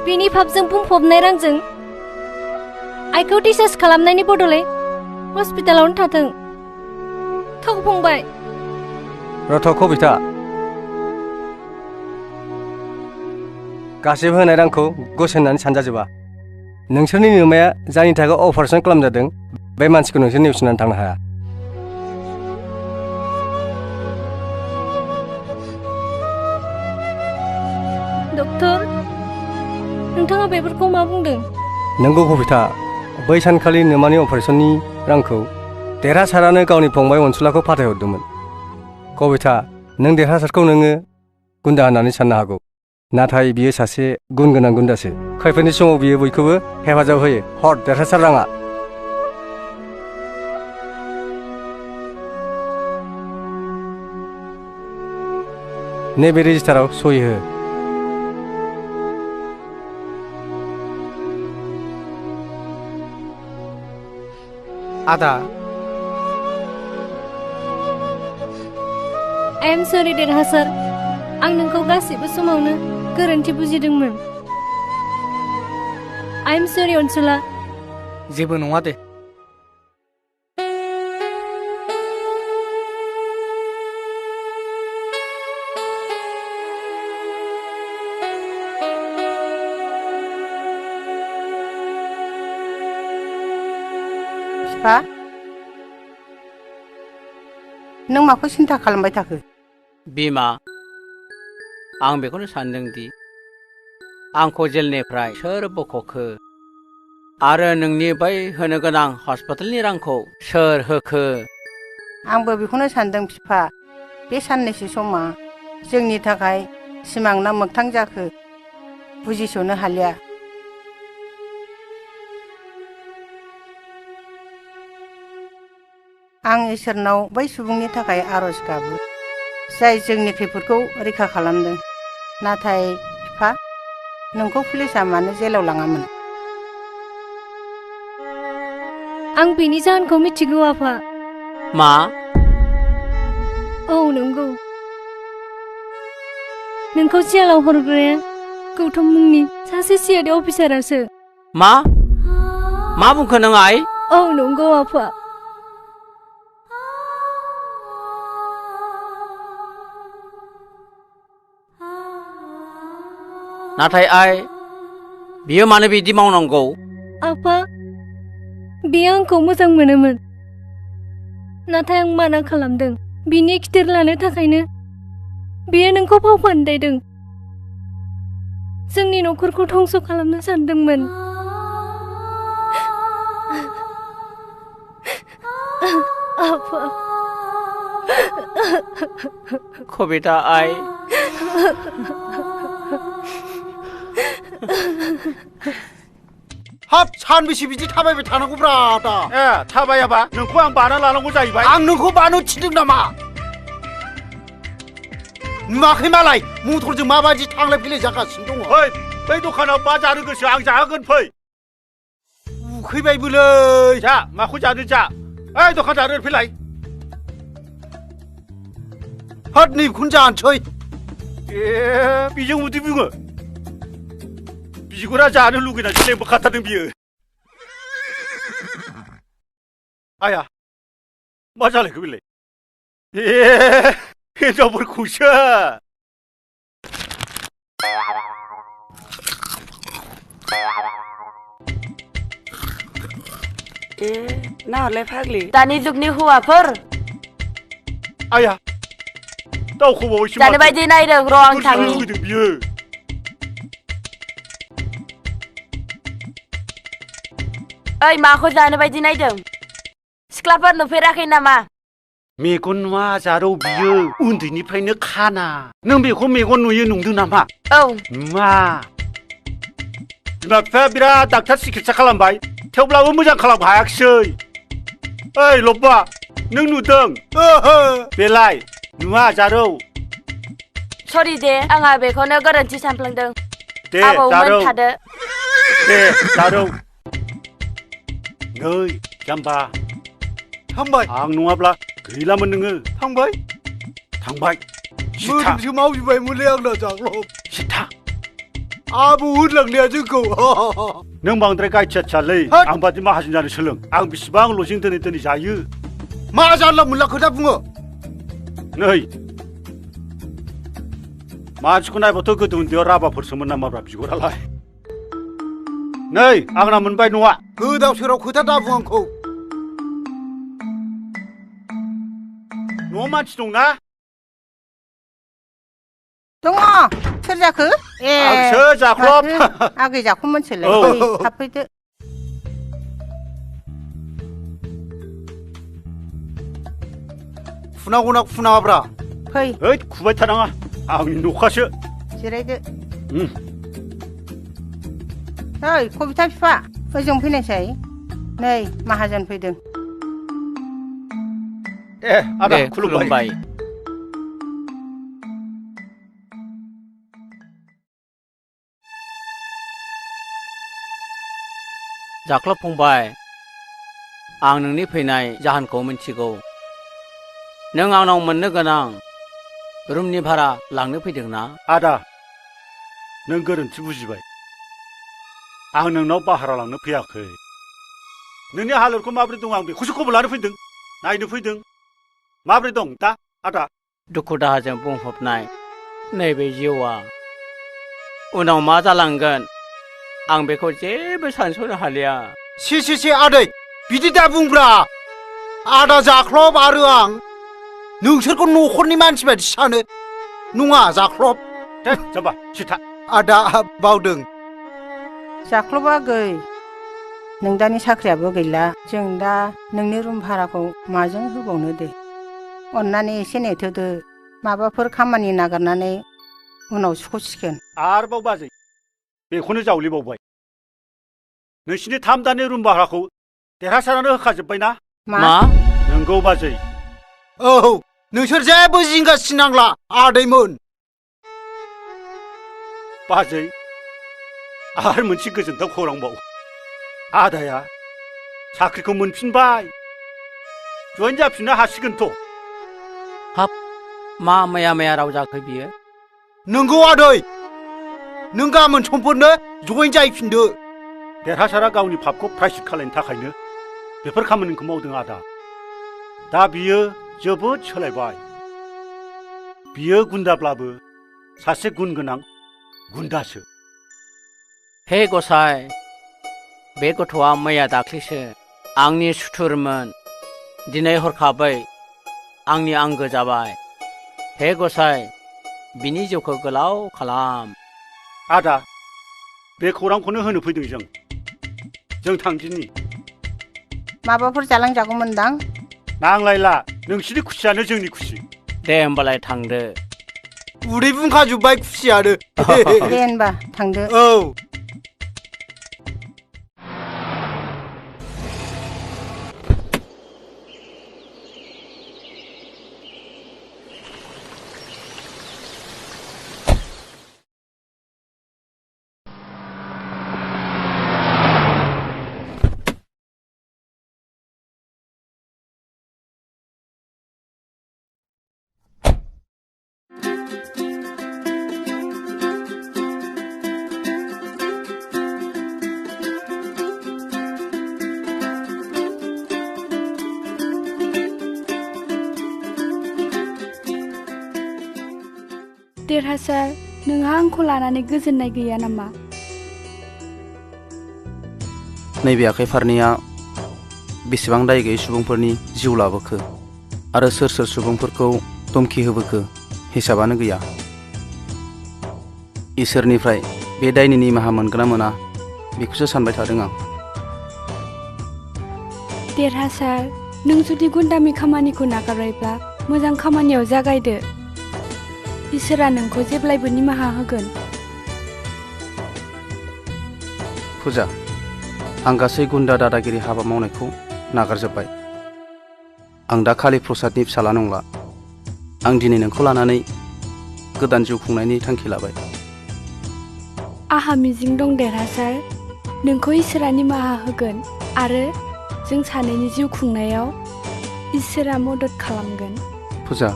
बेनि फाबजों बुंफबनाय रांजों आइखौ डिसचार्ज खालामनायनि बदलै हस्पिटालावनो थाथों थौ फंबाय रथ' कबिता गासैबो होनाय रांखौ गस होननानै सानजाजोबा नोंसोरनि नोमाया जायनि थाखाय अपारेसन खालामजादों बे मानसिखौ नोंसोर नेवसिनानै थांनो हाया डक्टर नोंथाङा बेफोरखौ मा बुंदों नंगौ कबिता बै सानखालि नोमानि अपारेसननि रांखौ देरहासारानो गावनि फंबाय अनसुलाखौ फाथायहरदोंमोन कबिता नों देरहासारखौ नोङो गुन्दा होननानै साननो हागौ नाथाय बियो सासे गुन गोनां गुन्दासो खैफोदनि समाव बियो बयखौबो हेफाजाब होयो हर देरहासार राङा नैबे रेजिस्टाराव सहि हो आदा आइ एम सरि देरहासार आं नोंखौ गासैबो समावनो गोरोन्थि बुजिदोंमोन आइ एम सरि अनसुला जेबो नङा दे। बिफा नों माखौ सिन्था खालामबाय थाखो? बिमा आं बेखौनो सानदोंदि आंखौ जेलनिफ्राय सोर बख'खो आरो नोंनि बै होनो गोनां हस्पिटालनि रांखौ सोर होखो? आंबो बेखौनो सानदों बिफा। बे साननैसो समा जोंनि थाखाय सिमां ना मोगथां जाखो बुजिस'नो हालिया। आं इसोरनाव बै सुबुंनि थाखाय आरज गाबो जाय जोंनि खैफोदखौ रैखा खालामदों। नाथाय बिफा नोंखौ पुलिसा मानो जेलाव लाङामोन? आं बेनि जाहोनखौ मिथिगौ आफा। मा? औ नंगौ। नोंखौ जेलाव हरग्राया गौतम मुंनि सासे सिआइडि अफिसारासो। मा बुंखो नों आइ? औ नंगौ आफा। नाथाय आइ बियो मानो बिदि मावनांगौ? आफा बियो आंखौ मोजां मोनोमोन, नाथाय आं माना खालामदों। बिनि खिथेर लानो थाखायनो बियो नोंखौ फाव फान्दायदों। जोंनि न'खरखौ धंस खालामनो सानदोंमोन। आफा कबिता आइ हाब सानबेसे बिदि थाबायबाय थानांगौब्रा आदा? थाबायाबा नोंखौ आं बाना लानांगौ जाहैबाय। आं नोंखौ बानो थिनदों नामा? नुवाखै मालाय मटरजों माबायदि थांलाय फैलाय जागासिनो दङ। फै बै दखानाव मा जानो गोसो आं जाहोगोन फै। उखैबायबोलै। जा माखौ जानो जा। ओइ दखानदार फैलाय। हाद नैबेखौनो जानोसै। बेजों उदै बुङो? बिगुरा जानो लुगैनासो लेंबोखाथारदों बियो। आया मा जालायखो बेलाय? हिनजावफोरखौसो। नाहरलाय फाग्लि दानि जुगनि हौवाफोर। आया दावखौबावैसो जानो बायदि नायदों र' आं थांनि। लुगैदों बियो। ओइ माखौ जानो बायदि नायदों? सिख्लाफोर नुफेराखै नामा? मेगन नुवा जारौ बियो उन्दैनिफ्रायनो खाना। नों बेखौ मेगन नुयो नंदों नामा? औ नुवा। बिमा बिफाया बिराद डाक्टार सिकित्सा खालामबाय थेवब्लाबो मोजां खालामनो हायाखिसै। ओइ लब्बा नों नुदों? बेलाय नुवा जारौ। सरि दे आंहा बेखौनो गोरोन्थि सानफ्लांदों। दे आबौमोन थादो। दे जारौ। नै जाम्बा थांबाय। आं नङाब्ला गैलामोन नोङो। थांबाय? थांबाय। मोदोमसो मावजोब्बायमोनलै आंना जाग्लब। सिथा आबौ होनलांनाया जोंखौ। नों बांद्राय गायथियालै। आं बादि माहाजोन जानो सोलों। आं बेसिबां लजिं दोनै जायो। मा जानला मोनला खोथा बुङो? नै मानसिखौ नायबाथ' गोदो उन्दैयाव राभाफोरसोमोन नामाब्रा बिगुरालाय। नै आंना मोनबाय न'आ। गोदाव सोराव खोथा दाबुं आंखौ। न'आव मानसि दंना? दङ। सोर जाखो? आंसो जाख्लब। आगै जाख'मोनसोलाय। थाब फैदो। फुनांगौना फुनाङाब्रा? फै। ओइ खुबाय थानाङा आंनि न'खासो। जिरायदो। ओइ कबिता बिफा ओजों फैनायसाय। नै माहाजोन फैदों। आदा खुलुमबाय। जाख्लब फंबाय आं नोंनि फैनाय जाहोनखौ मिथिगौ। नों आंनाव मोननो गोनां रुमनि भारा लांनो फैदों ना? आदा नों गोरोन्थि बुजिबाय। आं नोंनाव भारा लांनो फैयाखै। नोंनि हालोदखौ माबोरै दं आं बेखौसो खबर लानो फैदों नायनो फैदों माबोरै दं दा आदा दुखु दाहाजों बुंफबनाय नैबे जिउआ उनाव मा जालांगोन आं बेखौ जेबो सानस'नो हालिया से आदै बिदि दा बुंब्रा आदा जाख्लब आरो आं नोंसोरखौ न'खरनि मानसि बायदि सानो नङा जाख्लब जाबा सिथा आदा बावदों जाख्लबा गै नों दानि साख्रियाबो गैला जों दा नोंनि रुम भाराखौ माजों होबावनो दे अन्नानै एसे नेथ'दो माबाफोर खामानि नागिरनानै उनाव सुख'सिगोन आरोबाव बाजै बेखौनो जावलिबावबाय नोंसिनि 3 दाननि रुम भाराखौ देरहासारानो होखाजोब्बायना मा नंगौ बाजै औ नोंसोर जेबो जिंगा सिनांला आदैमोन बाजै आरो मोनसे गोजोनथाव खौरांबाव आदाया साख्रिखौ मोनफिनबाय जइन जाफिननो हासिगोनथ' हाब मा मैया राव जाखो बियो नंगौ आदै नों गाबोन समफोरनो जइन जाहैफिनदो देरहासारा गावनि फाफखौ प्रायसित खालामनो थाखायनो बेफोर खामानिखौ मावदों आदा दा बियो जोबोद सोलायबाय बियो गुन्दाब्लाबो सासे गुन गोनां गुन्दासो हे गसाइ बे गथ'आ मैया दाख्लैसो आंनि सुथुरमोन दिनै हरखाबै आंनि आंगो जाबाय हे गसाइ बिनि जिउखौ गोलाव खालाम आदा बे खौरांखौनो होनो फैदों जों थांदिनि माबाफोर जालांजागौमोनदां नांलायला नोंसिनि खुसियानो जोंनि खुसि दे होमबालाय थांदो उदै बुंखाजोब्बाय खुसियानो दे होनबा थांदो औ देरहासार नोंहा आंखौ लानानै गोजोननाय गैया नामा नैबे आखाइ फारनैया बेसेबां दाय गैयै सुबुंफोरनि जिउ लाबोखो आरो सोर सुबुंफोरखौ धमखि होबोखो हिसाबानो गैया इसोरनिफ्राय बे दायनि निमाहा मोनगोन ना मोना बेखौसो सानबाय थादों आं देरहासार नों जुदि गुन्दामि खामानिखौ नागारबायब्ला मोजां खामानियाव जागायदो इसोरा नोंखौ जेब्लायबो निमाहा होगोन फुजा आं गासै गुन्दा दादागिरि हाबा मावनायखौ नागारजोब्बाय आं दा काली प्रसादनि फिसाला नंला आं दिनै नोंखौ लानानै गोदान जिउ खुंनायनि थांखि लाबाय आहा मिजिं दं देरहासार नोंखौ इसोरा निमाहा होगोन आरो जों सानैनि जिउ खुंनायाव इसोरा मदद खालामगोन फुजा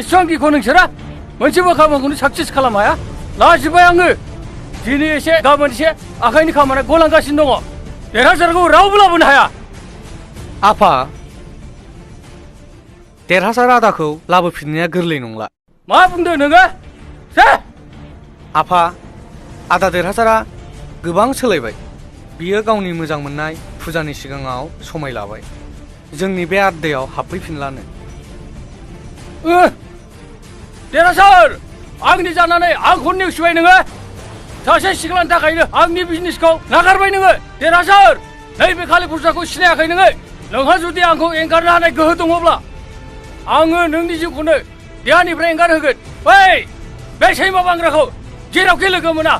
एसेबां गिखौ नोंसोरा मोनसेबो खामानिखौनो साक्सेस खालाम हाया लाजिबाय आङो दिनै एसे गाबोन एसे आखाइनि खामानिया गलांगासिनो दङ देरहासारखौ रावबो लाबोनो हाया आफा देरहासार आदाखौ लाबोफिननाया गोरलै नंला मा बुंदों नोङो आफा आदा देरहासारा गोबां सोलायबाय बियो गावनि मोजां मोननाय फुजानि सिगाङाव समाय लाबाय जोंनि बे आड्डायाव हाबफैफिनलानो देरहासार आंनि जानानै आंखौ नेवसिबाय नोङो सासे सिख्लानि थाखायनो आंनि बिजनेसखौ नागारबाय नोङो देरहासार नैबे काली फुजाखौ सिनायाखै नोङो नोंहा जुदि आंखौ एंगारनो हानाय गोहो दङब्ला आङो नोंनि जिउखौनो देहानिफ्राय एंगारहोगोन बै बे सैमा बांग्राखौ जेरावखि लोगो मोना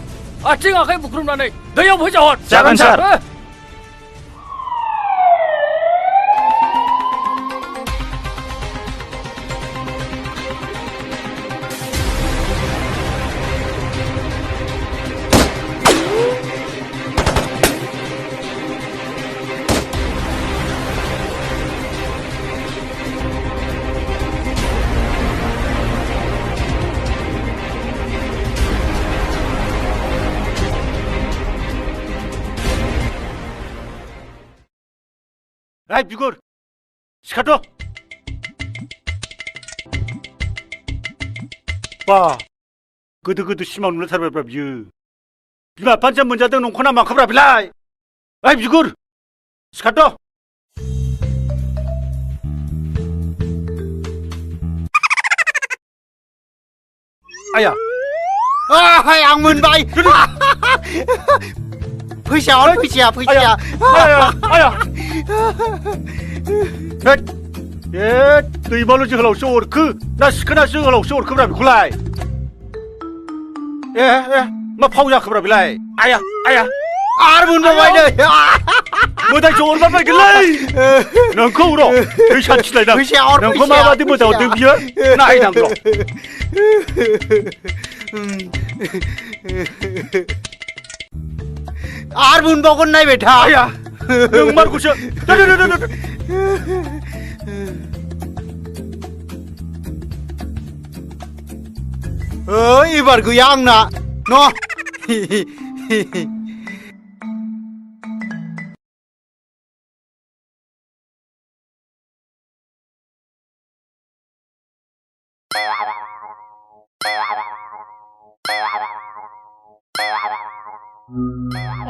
आथिं आखाइ बुख्रुमनानै दैयाव फोजाहर जागोन सार ओइ बिगुर सिखारथ' बा गोदो गोदो सिमां नुलायथारबायब्रा बियो बिमा बिफाजों मोनजादों नंखौना माखौब्रा बेलाय ओइ बिगुर सिखारथ' आया आं मोनबाय फैसाया आया दैमालु जोहोलावसो अरखो ना सिखोना जोहोलावसो अरखोब्रा बेखौलाय मा फाव जाखोब्रा बेलाय आया आरो मोनबावबाय नै मोदायसो अरमारबायगोनलै नोंखौ र' दै सानथिलायदां नोंखौ माबादि मोजां हरदों बियो नायनां र' आरो मोनबावगोन नायबाय था आया नों मारखौसो एबार गैया आंना न'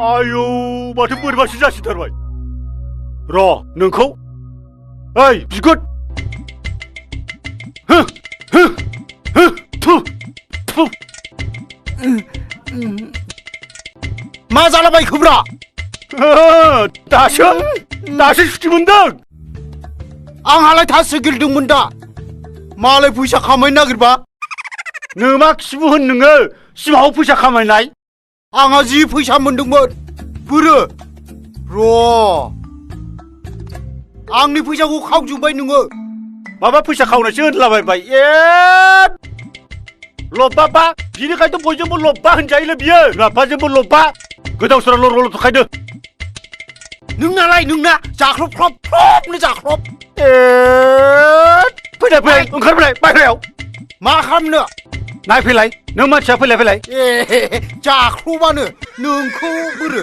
आयौ माथो बोरैबासो जासिथारबाय र' नोंखौ ओइ बिगुर मा जालाबायखोब्रा दासो सुथि मोनदों आंहालाय थासो गिलदोंमोन दा मालाय फैसा खामायनो नागिरबा नों मा खिबु होन नोङो सिमाङाव फैसा खामायनाय आंहा जि फैसा मोनदोंमोन बोरो र' आंनि फैसाखौ खावजोब्बाय नोङो माबा फैसा खावनायसो होनलाबायबाय लब्बा बिनिखायथ' बयजोंबो लब्बा होनजायोलै बियो बिमा बिफाजोंबो लब्बा गोदाव सोराव ल' थखायदो नोंना जाख्लबनो जाख्लब फैलाय ओंखारबोलाय बायह्रायाव मा खालामनो नायफैलाय नों मानसिया फैलाय जाख्लबानो नोंखौ बोरो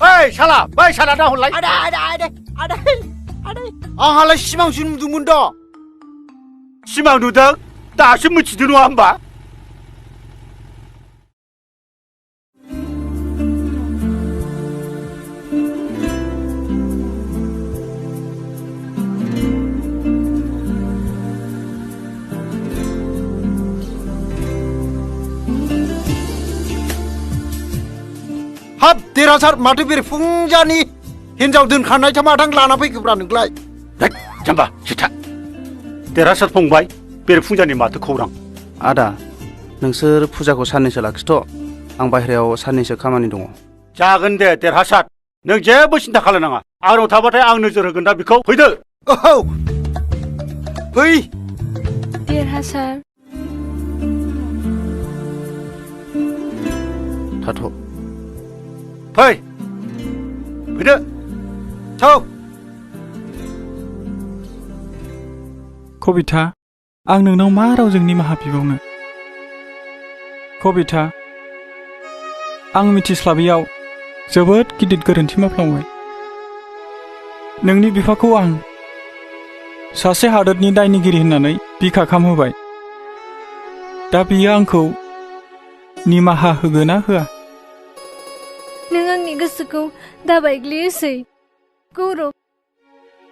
ओइ साला बै साला दा हरलाय आदै आंहालाय सिमांसो नुदोंमोन दा सिमां नुदों दासो मिथिदों नङा होमबा हाब देरहासार माथो बेरेफुंजानि हिनजाव दोनखानाय माथां लाना फैखोब्रा नोंलाय जाम्बा सिथा देरहासार फंबाय बेरेफुंजानि माथो खौरां आदा नोंसोर फुजाखौ साननैसो लाखिथ' आं बाहेरायाव साननैसो खामानि दङ जागोन दे देरहासार नों जेबो सिन्था खालामनाङा आंनाव थाबाथाय आं नोजोर होगोन दा बेखौ फैदो फै देरहासार थाथ' फैदो थौ कबिता आं नोंनाव मा रावजों निमाहा बिबावनो कबिता आं मिथिस्लाबैयाव जोबोद गिदिर गोरोन्थि मावफ्लांबाय नोंनि बिफाखौ आं सासे हादोरनि दायनिगिरि होननानै बिखा खामहोबाय दा बियो आंखौ निमाहा होगोन ना होआ नों आंनि गोसोखौ दाबायग्लियोसै गौरब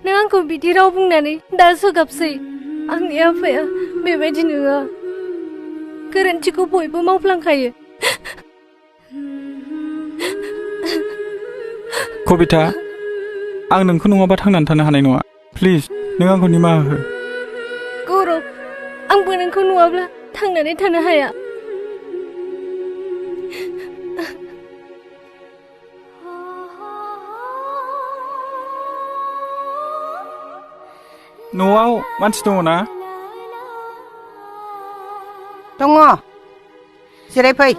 नों आंखौ बिदि राव बुंनानै दा सोगाबसै आंनि आफाया बेबायदि नङा गोरोन्थिखौ बयबो मावफ्लांखायो कबिता आं नोंखौ नङाबा थांनानै थानो हानाय नङा प्लिज नों आंखौ निमाहा हो गौरब आंबो नोंखौ नङाब्ला थांनानै थानो हाया न'आव मानसि दङ ना दङ जिरायफै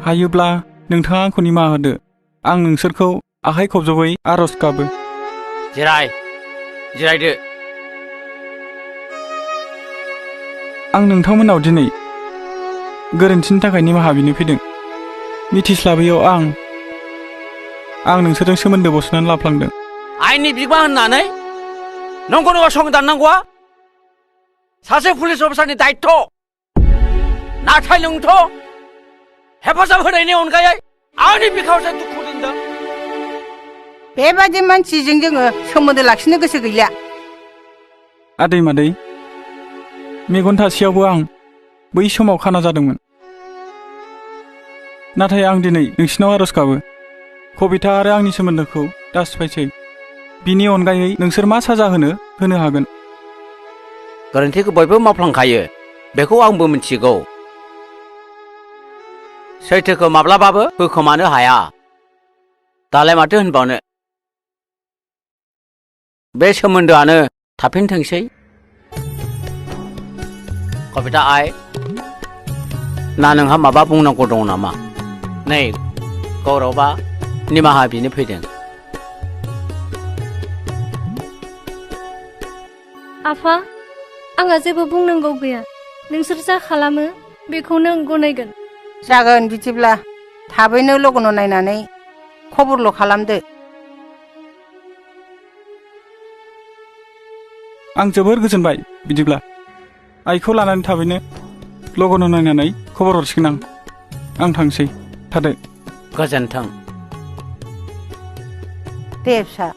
हायोब्ला नोंथाङा आंखौ निमाहा होदो आं नोंसोरखौ आखाइ खबजबै आरज गाबो जिरायदो। आं नोंथांमोनाव दिनै गोरोन्थिनि थाखाय निमाहा बिनो फैदों। मिथिस्लाबैयाव आं नोंसोरजों सोमोन्दो बस'नानै लाफ्लांदों। आइननि बिगोमा होननानै नंगौ नङा सं दाननांगौआ सासे पुलिस अफिसारनि दायित्व। नाथाय नोंथ' हेफाजाब होनायनि अनगायै आंनि बिखायावसो दुखु दिनदों। बेबादि मानसिजों जोङो सोमोन्दो लाखिनो गोसो गैला। आदै मादै, मेगन थासेयावबो आं बै समाव खाना जादोंमोन। नाथाय आं दिनै नोंसिनाव आरज गाबो, कबिता आरो आंनि सोमोन्दोखौ दासिफायसै। बिनि अनगायै नोंसोर मा साजा होनो हागोन। गोरोन्थिखौ बयबो मावफ्लांखायो, बेखौ आंबो मिथिगौ। सैथोखौ माब्लाबाबो होखोमानो हाया। दालाय माथो होनबावनो, बे सोमोन्दोआनो थाफिनथोंसै। कबिता आइ, ना नोंहा माबा बुंनांगौ दं नामा? नै गौरबा निमाहा बिनो फैदों। आफा, आंहा जेबो बुंनांगौ गैया। नोंसोर जा खालामो बेखौनो आं गनायगोन। जागोन, बिदिब्ला थाबैनो लगन नायनानै खबरल' खालामदो। आं जोबोर गोजोनबाय। बिदिब्ला आइखौ लानानै थाबैनो लगन नायनानै खबर हरसिगोन आं थांसै। थादो। गोजोन्थों। दे फिसा।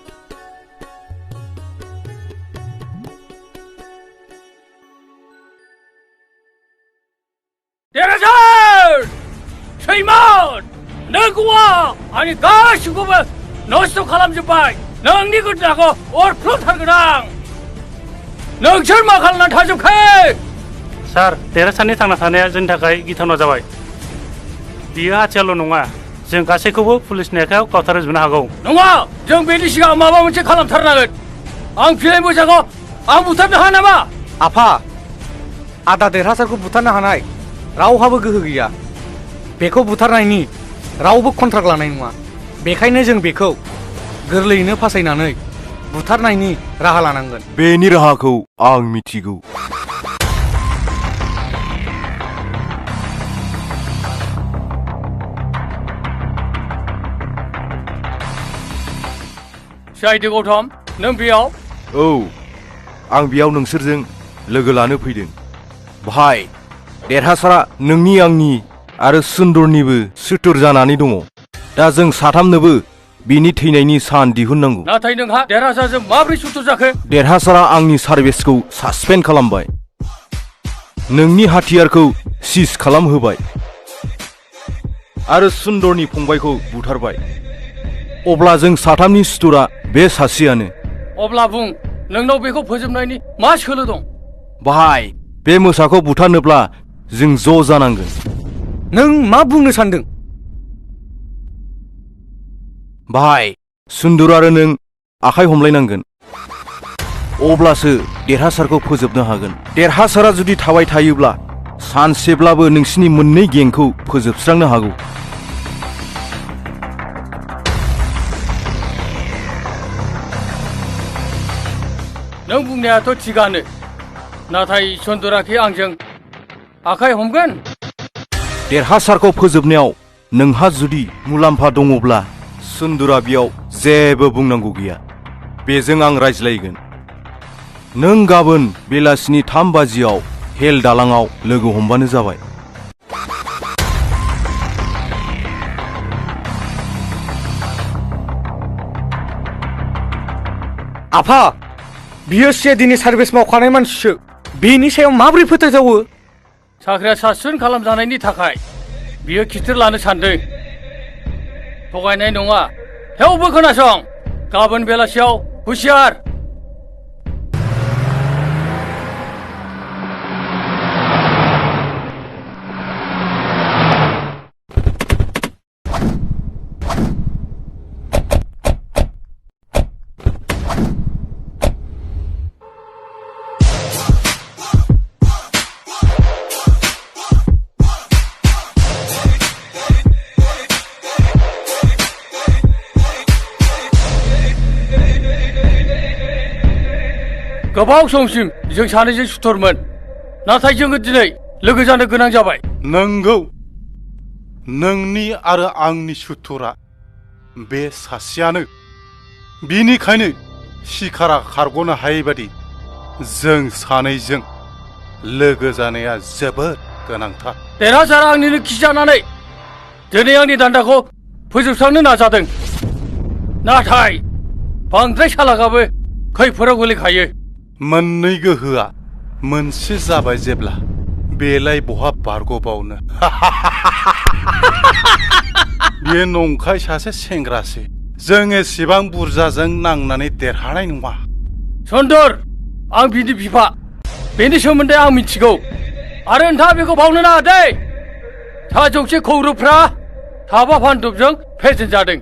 देरहासार! सैमोन! नोंखौआ आंनि गासिखौबो नस्थ' खालामजोब्बाय। नोंनि गोदोनाखौ अरफ्लंथारगोन आं। नोंसोर मा खालामनानै थाजोबखो? सार, देरहासारनि थांना थानाया जोंनि थाखाय गिथावना जाबाय। बियो हाथियारल' नङा, जों गासैखौबो पुलिसनि आखायाव गावथारजोबनो हागौ। नङा, जों बेनि सिगां माबा मोनसे खालामथारनांगोन। आं फिल्म मोजांखौ आं बुथारनो हाया नामा? आफा, आदा देरहासारखौ बुथारनो हानाय रावहाबो गोहो गैया। बेखौ बुथारनायनि रावबो कन्ट्राक्ट लानाय नङा। बेखायनो जों बेखौ गोरलैयैनो फासायनानै बुथारनायनि राहा लानांगोन। बेनि राहाखौ आं मिथिगौ। सिआइडि गौतम, नों बेयाव? औ, आं बेयाव नोंसोरजों लोगो लानो फैदों। भाई, देरहासारा नोंनि आंनि आरो सुन्दरनिबो सुथुर जानानै दङ। दा जों साथामनोबो बिनि थैनायनि सान दिहुननांगौ। नाथाय नोंहा देरहासारजों माबोरै सुथुर जाखो? देरहासारा आंनि सार्भिसखौ सासपेन्ड खालामबाय, नोंनि हाथियारखौ सिज खालामहोबाय आरो सुन्दरनि फंबायखौ बुथारबाय। अब्ला जों साथामनि सुथुरा बे सासेयानो। अब्ला बुं, नोंनाव बेखौ फोजोबनायनि मा सोलो दं? भाई, बे मोसाखौ बुथारनोब्ला जों ज' जानांगोन। नों मा बुंनो सानदों? भाई, सुन्दर आरो नों आखाइ हमलायनांगोन। अब्लासो देरहासारखौ फोजोबनो हागोन। देरहासारा जुदि थाबाय थायोब्ला सानसेब्लाबो नोंसिनि मोननै गेंखौ फोजोबस्रांनो हागौ। नों बुंनायाथ' थिगानो, नाथाय सुन्दराखि आंजों आखाइ हमगोन? देरहासारखौ फोजोबनायाव नोंहा जुदि मुलाम्फा दङब्ला सुन्दरा बेयाव जेबो बुंनांगौ गैया। बेजों आं रायज्लायगोन। नों गाबोन बेलासिनि 3 बाजियाव हेल दालाङाव लोगो हमबानो जाबाय। आफा, बियो सिआइडिनि सार्भिस मावखानाय मानसिसो। बेनि सायाव माबोरै फोथायजावो? साख्रिया सासपेन्ड खालामजानायनि थाखाय बियो खिथेर लानो सानदों। थगायनाय नङा। थेवबो खोनासं, गाबोन बेलासियाव हुसियार। गोबाव समसिम जों सानैजों सुथुरमोन नाथाय जोङो दिनै लोगो जानो गोनां जाबाय नंगौ नोंनि आरो आंनि सुथुरा बे सासेयानो बिनिखायनो सिखारा खारग'नो हायै बादि जों सानैजों लोगो जानाया जोबोद गोनांथार देरहासारा आंनिनो खिजानानै दिनै आंनि दान्दाखौ फोजोबस्रांनो नाजादों नाथाय बांद्राय सालागाबो खैफोदाव गोलैखायो मोननै गोहोआ मोनसे जाबाय जेब्ला बेलाय बहा बारग'बावनो बियो नंखाय सासे सेंग्रासो जों एसेबां बुरजाजों नांनानै देरहानाय नङा सन्दर आं बिनि बिफा बेनि सोमोन्दै आं मिथिगौ आरो नोंथाङा बेखौ बावनो नाङा दै सा जौसे कौरबफ्रा थाबा फान्डबजों फेजेनजादों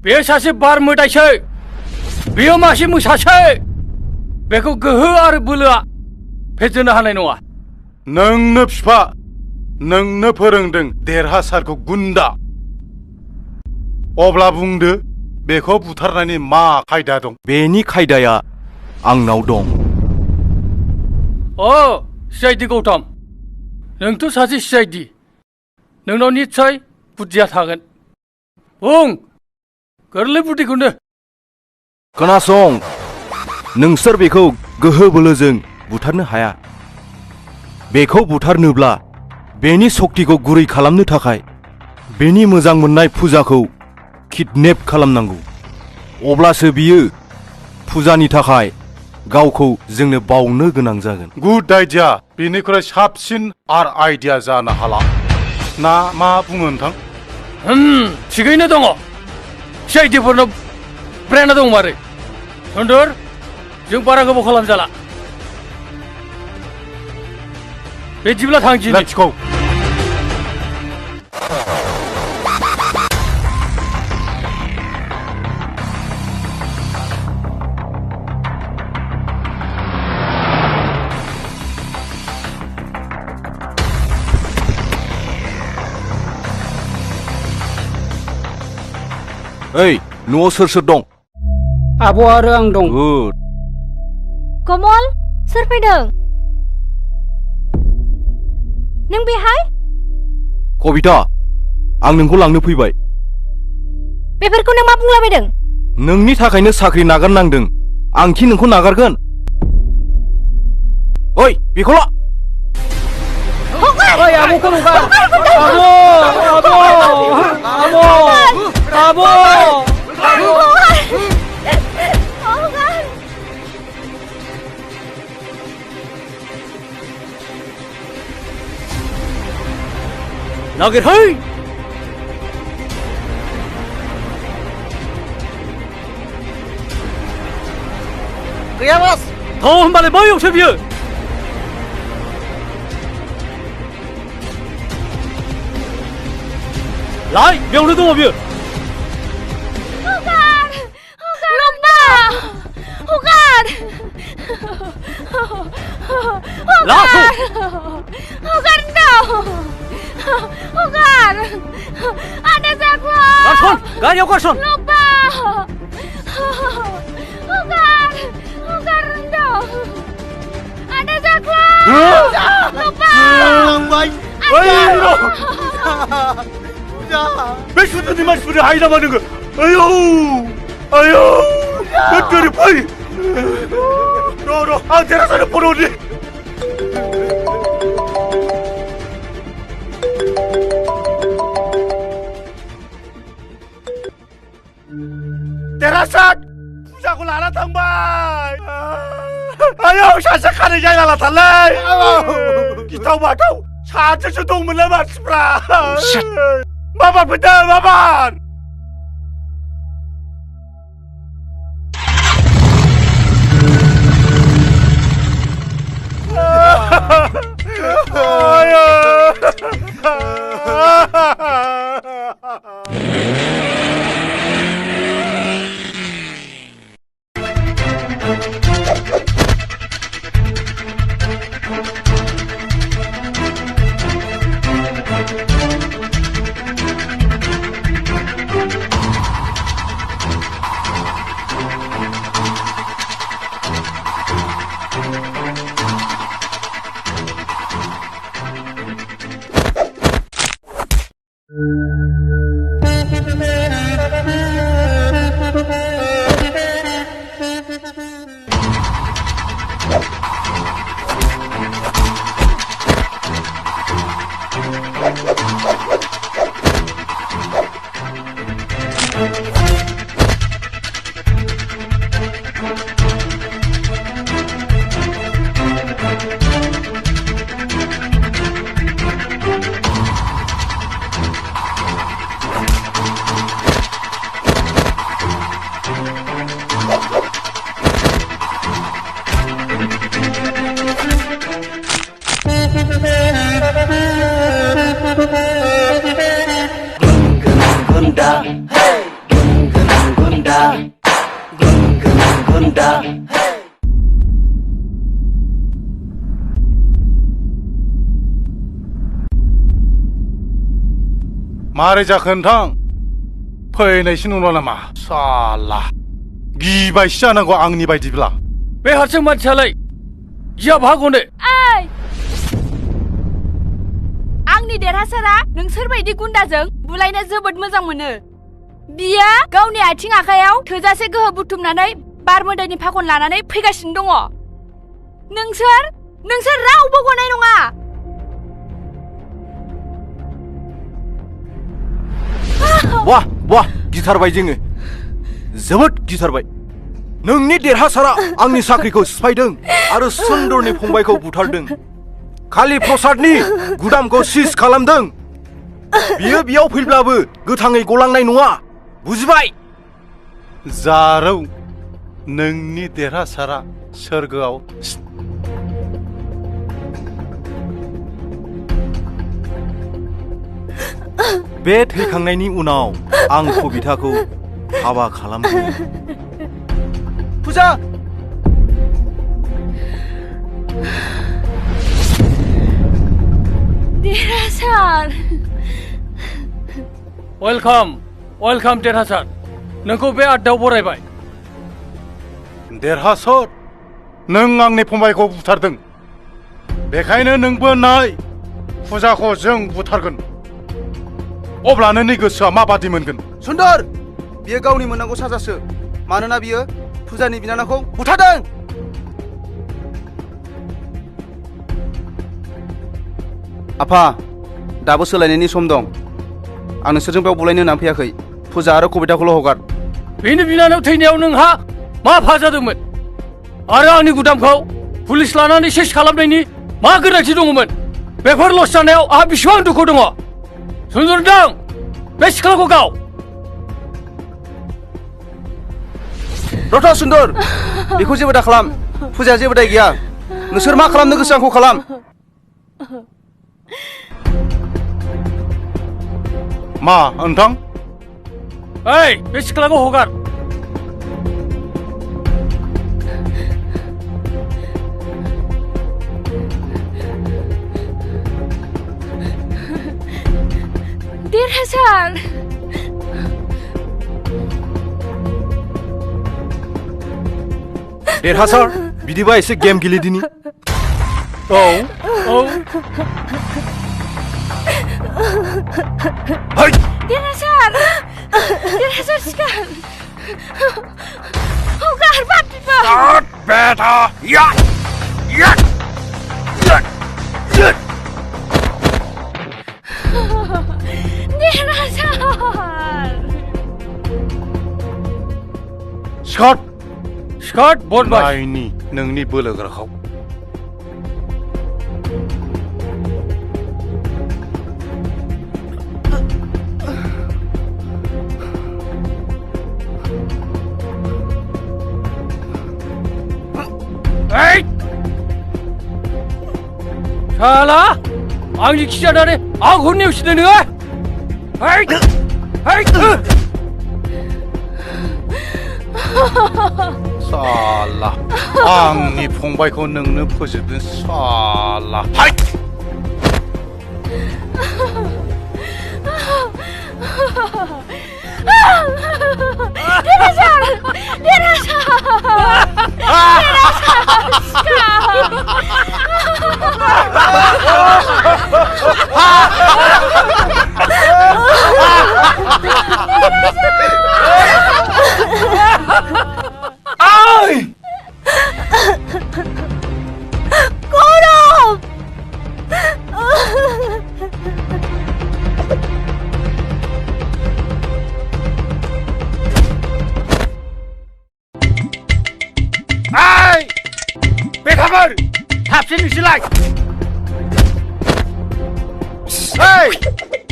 बे सासे बार मोदायसो बेयो मासे मोसासो बेखौ गोहो आरो बोलोआ फेजेननो हानाय नङा नोंनो बिफा नोंनो फोरोंदों देरहासारखौ गुन्दा अब्ला बुंदो बेखौ बुथारनायनि मा खायदा दं बेनि खायदाया आंनाव दं अ सिआइडि गौतम नोंथ' सासे सिआइडि नोंनाव निस्सय बुद्धिया थागोन बुं गोरलै बुद्धिखौनो खोनासं नोंसोर बेखौ गोहो बोलोजों बुथारनो हाया बेखौ बुथारनोब्ला बेनि सक्तिखौ गुरै खालामनो थाखाय बेनि मोजां मोननाय फुजाखौ किडनेप खालामनांगौ अब्लासो बियो फुजानि थाखाय गावखौ जोंनो बावनो गोनां जागोन गुड आइडिया बेनिख्रुइ साबसिन आर आइडिया जानो हाला ना मा बुङो नोंथां थिगैनो दङ सिआइडिफोरनाव ब्रेना दंमारो सन्दर जों बारा गोबाव खालामजाला बिदिब्ला थांदिनि लेट्स गो ओइ न'आव सोर सोर दं आब' आरो आं दं गुड कमल सोर फैदों नों बेहाय कबिता आं नोंखौ लांनो फैबाय बेफोरखौ नों मा बुंलाबायदों नोंनि थाखायनो साख्रि नागारनांदों आंखि नोंखौ नागारगोन ओइ बेखौ ला ओइ आब'खौ नुबाय आब' नागिरहै गैया बास होनबालाय बैयावसो बियो लाय बेयावनो दङ बियो गारियाव गारसन बे सुथुरनि मानसिफोरनो हायो नामा नोङो आयौ आयौ दोरै फै र' आं देरहासारनो फन हरनि देरहासार फुजाखौ लाना थांबाय आयौ सासे खानाय जायगा लाथारलै गिथाव बाथाव सासेसो दंमोनलै मानसिफ्रा माबार फैदों माबार Gunda, hey, gunda, gunda, hey. मारै जाखो नोंथां फैनायसो नंला नामा साला गिबायसो जानांगौ आंनि बायदिब्ला बे हारसिं मानसियालाय गिया भाग'नो ओइ आंनि देरहासारा नोंसोरबायदि गुन्दाजों बुलायनो जोबोद मोजां मोनो बियो गावनि आथिं आखायाव थोजासे गोहो बुथुमनानै बारमोदायनि फाखन लानानै फैगासिनो दङ नोंसोर रावबो गनाय नङा वाह वाह गिथारबाय जोङो जोबोद गिथारबाय नोंनि देरहासारा आंनि साख्रिखौ सिफायदों आरो सुन्दरनि फंबायखौ बुथारदों खालि प्रसादनि गुदामखौ सिज खालामदों बियो बेयाव फैब्लाबो गोथाङै गलांनाय नङा बुजिबाय जारौ नोंनि देरहासारा सोरगोआव बे थैखांनायनि उनाव आं कबिताखौ हाबा खालामदों फुजा देरहासार वेलकाम देरहासार नोंखौ बे आड्डायाव बरायबाय देरहासार नों आंनि फंबायखौ बुथारदों बेखायनो नोंबो नाय फुजाखौ जों बुथारगोन अब्ला नोंनि गोसोआ माबादि मोनगोन सुन्दर बियो गावनि मोननांगौ साजासो मानोना बियो फुजानि बिनानावखौ बुथारदों आफा दाबो सोलायनायनि सम दं आं नोंसोरजों बेयाव बुलायनो होननानै फैयाखै फुजा आरो कबिताखौल' हगार बेनि बिनानाव थैनायाव नोंहा मा फाजादोंमोन आरो आंनि गुदामखौ पुलिस लानानै सेस खालामनायनि मा गोनांथि दङमोन बेफोर लस जानायाव आंहा बेसेबां दुखु दङ सुन्दरदां बे सिख्लाखौ गाव रथ' सुन्दर बेखौ जेबो दा खालाम फुजाया जेबो दाय गैया नोंसोर मा खालामनो गोसो आंखौ खालाम मा नोंथां ओइ बे सिख्लाखौ हगार देरहासार देरहासार बिदिबा एसे गेम गेलेदिनि औ देरहासार सिखार हगार बापिबा बेटा देरहासार स्कट बदमाश नायनि नोंनि बोलोगोराखौ साला आंनि खिजानानै आंखौ नेवसिदों नोङो साला आंनि फंबायखौ नोंनो फोजोबदों साला बेखाफोर थाबसिन नोंसोरलाय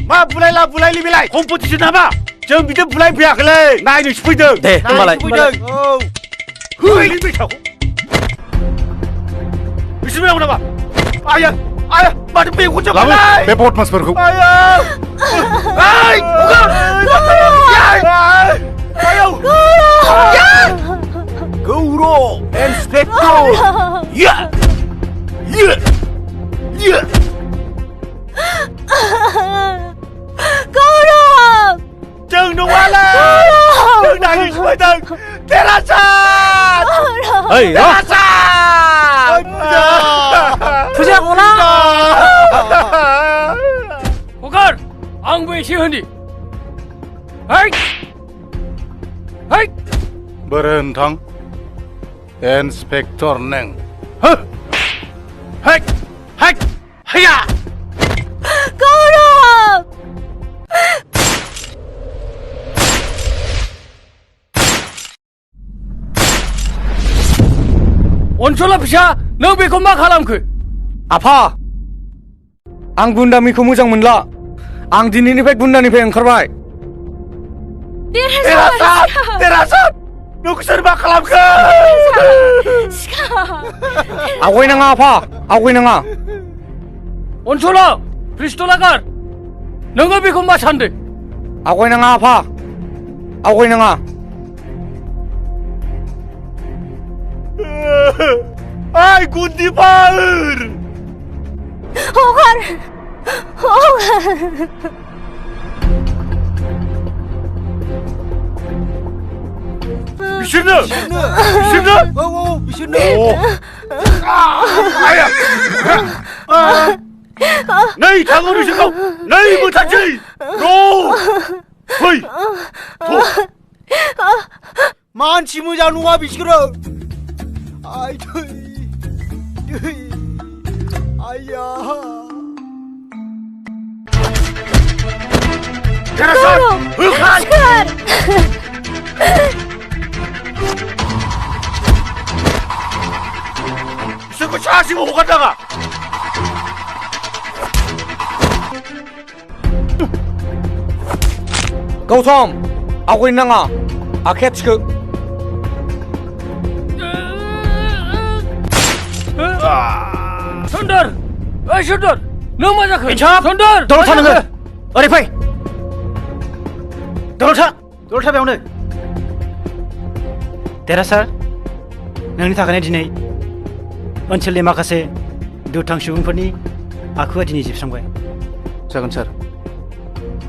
मा बुलायला बुलायलि बेलाय कम्पिटिसन नामा जों बिदि बुलाय फैयाखैलै नायनोसो फैदों दे होमबालाय होलै बैसाखौ बिसोर नामा आया Ayah, mana bego cepat Lalu, lai. bebot mas berku. Ayah. Ay, bukan. Ayo. Guru, inspektor. Ya. Ya. Ya. Guru. Đừng đụng qua lên. Đừng đánh hình xuôi từng. Terasa. Ê, đó. Terasa. 부자 뭐라? Bukan, ang besi hendi. Hai. Hai. Berentang. Inspektor Neng. Hah? Hek! Hek! Hiya! Guru. Onsola फिसा नों बेखौ मा खालामखो? आफा आं गुन्दामिखौ मोजां मोनला आं दिनैनिफ्राय गुन्दानिफ्राय ओंखारबाय देरहासार नोंसोर मा खालामखो आवगायनाङा आफा आवगायनाङा अनसला पिस्तला गार नोङो बेखौ मा सानदों आवगायनाङा आफा आवगायनाङा Ay, Gundipar! Hogar! Hogar! Bichirno! Bichirno! Oh, bichirno! Ayah! Này, thằng ơi, bichirno! Này, một thằng gì? Đồ! Thôi! Thôi! 만치 모자 누가 비시끄러. 아이 아야. Terasa! Bukan! Suku casi mau bukan dah? Gautam, aku ini nanga, akhir cikgu. Sundar! Oi Sundar! नों मा जाखो? सन्दर! दलद था नोङो! ओरै फै! दलद था बेयावनो! देरहासार, नोंनि थाखायनो दिनै ओनसोलनि माखासे दुथां सुबुंफोरनि आखुआ दिनै जोबस्रांबाय। जागोन sir.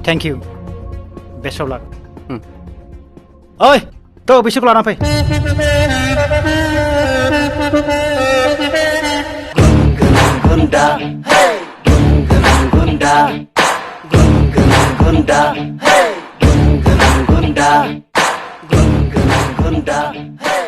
Thank you. Best of luck. ओइ, थ' बिसोरखौ लानानै फै। Gunda, hey, gunda, gunda, hey, gunda, gunda, hey.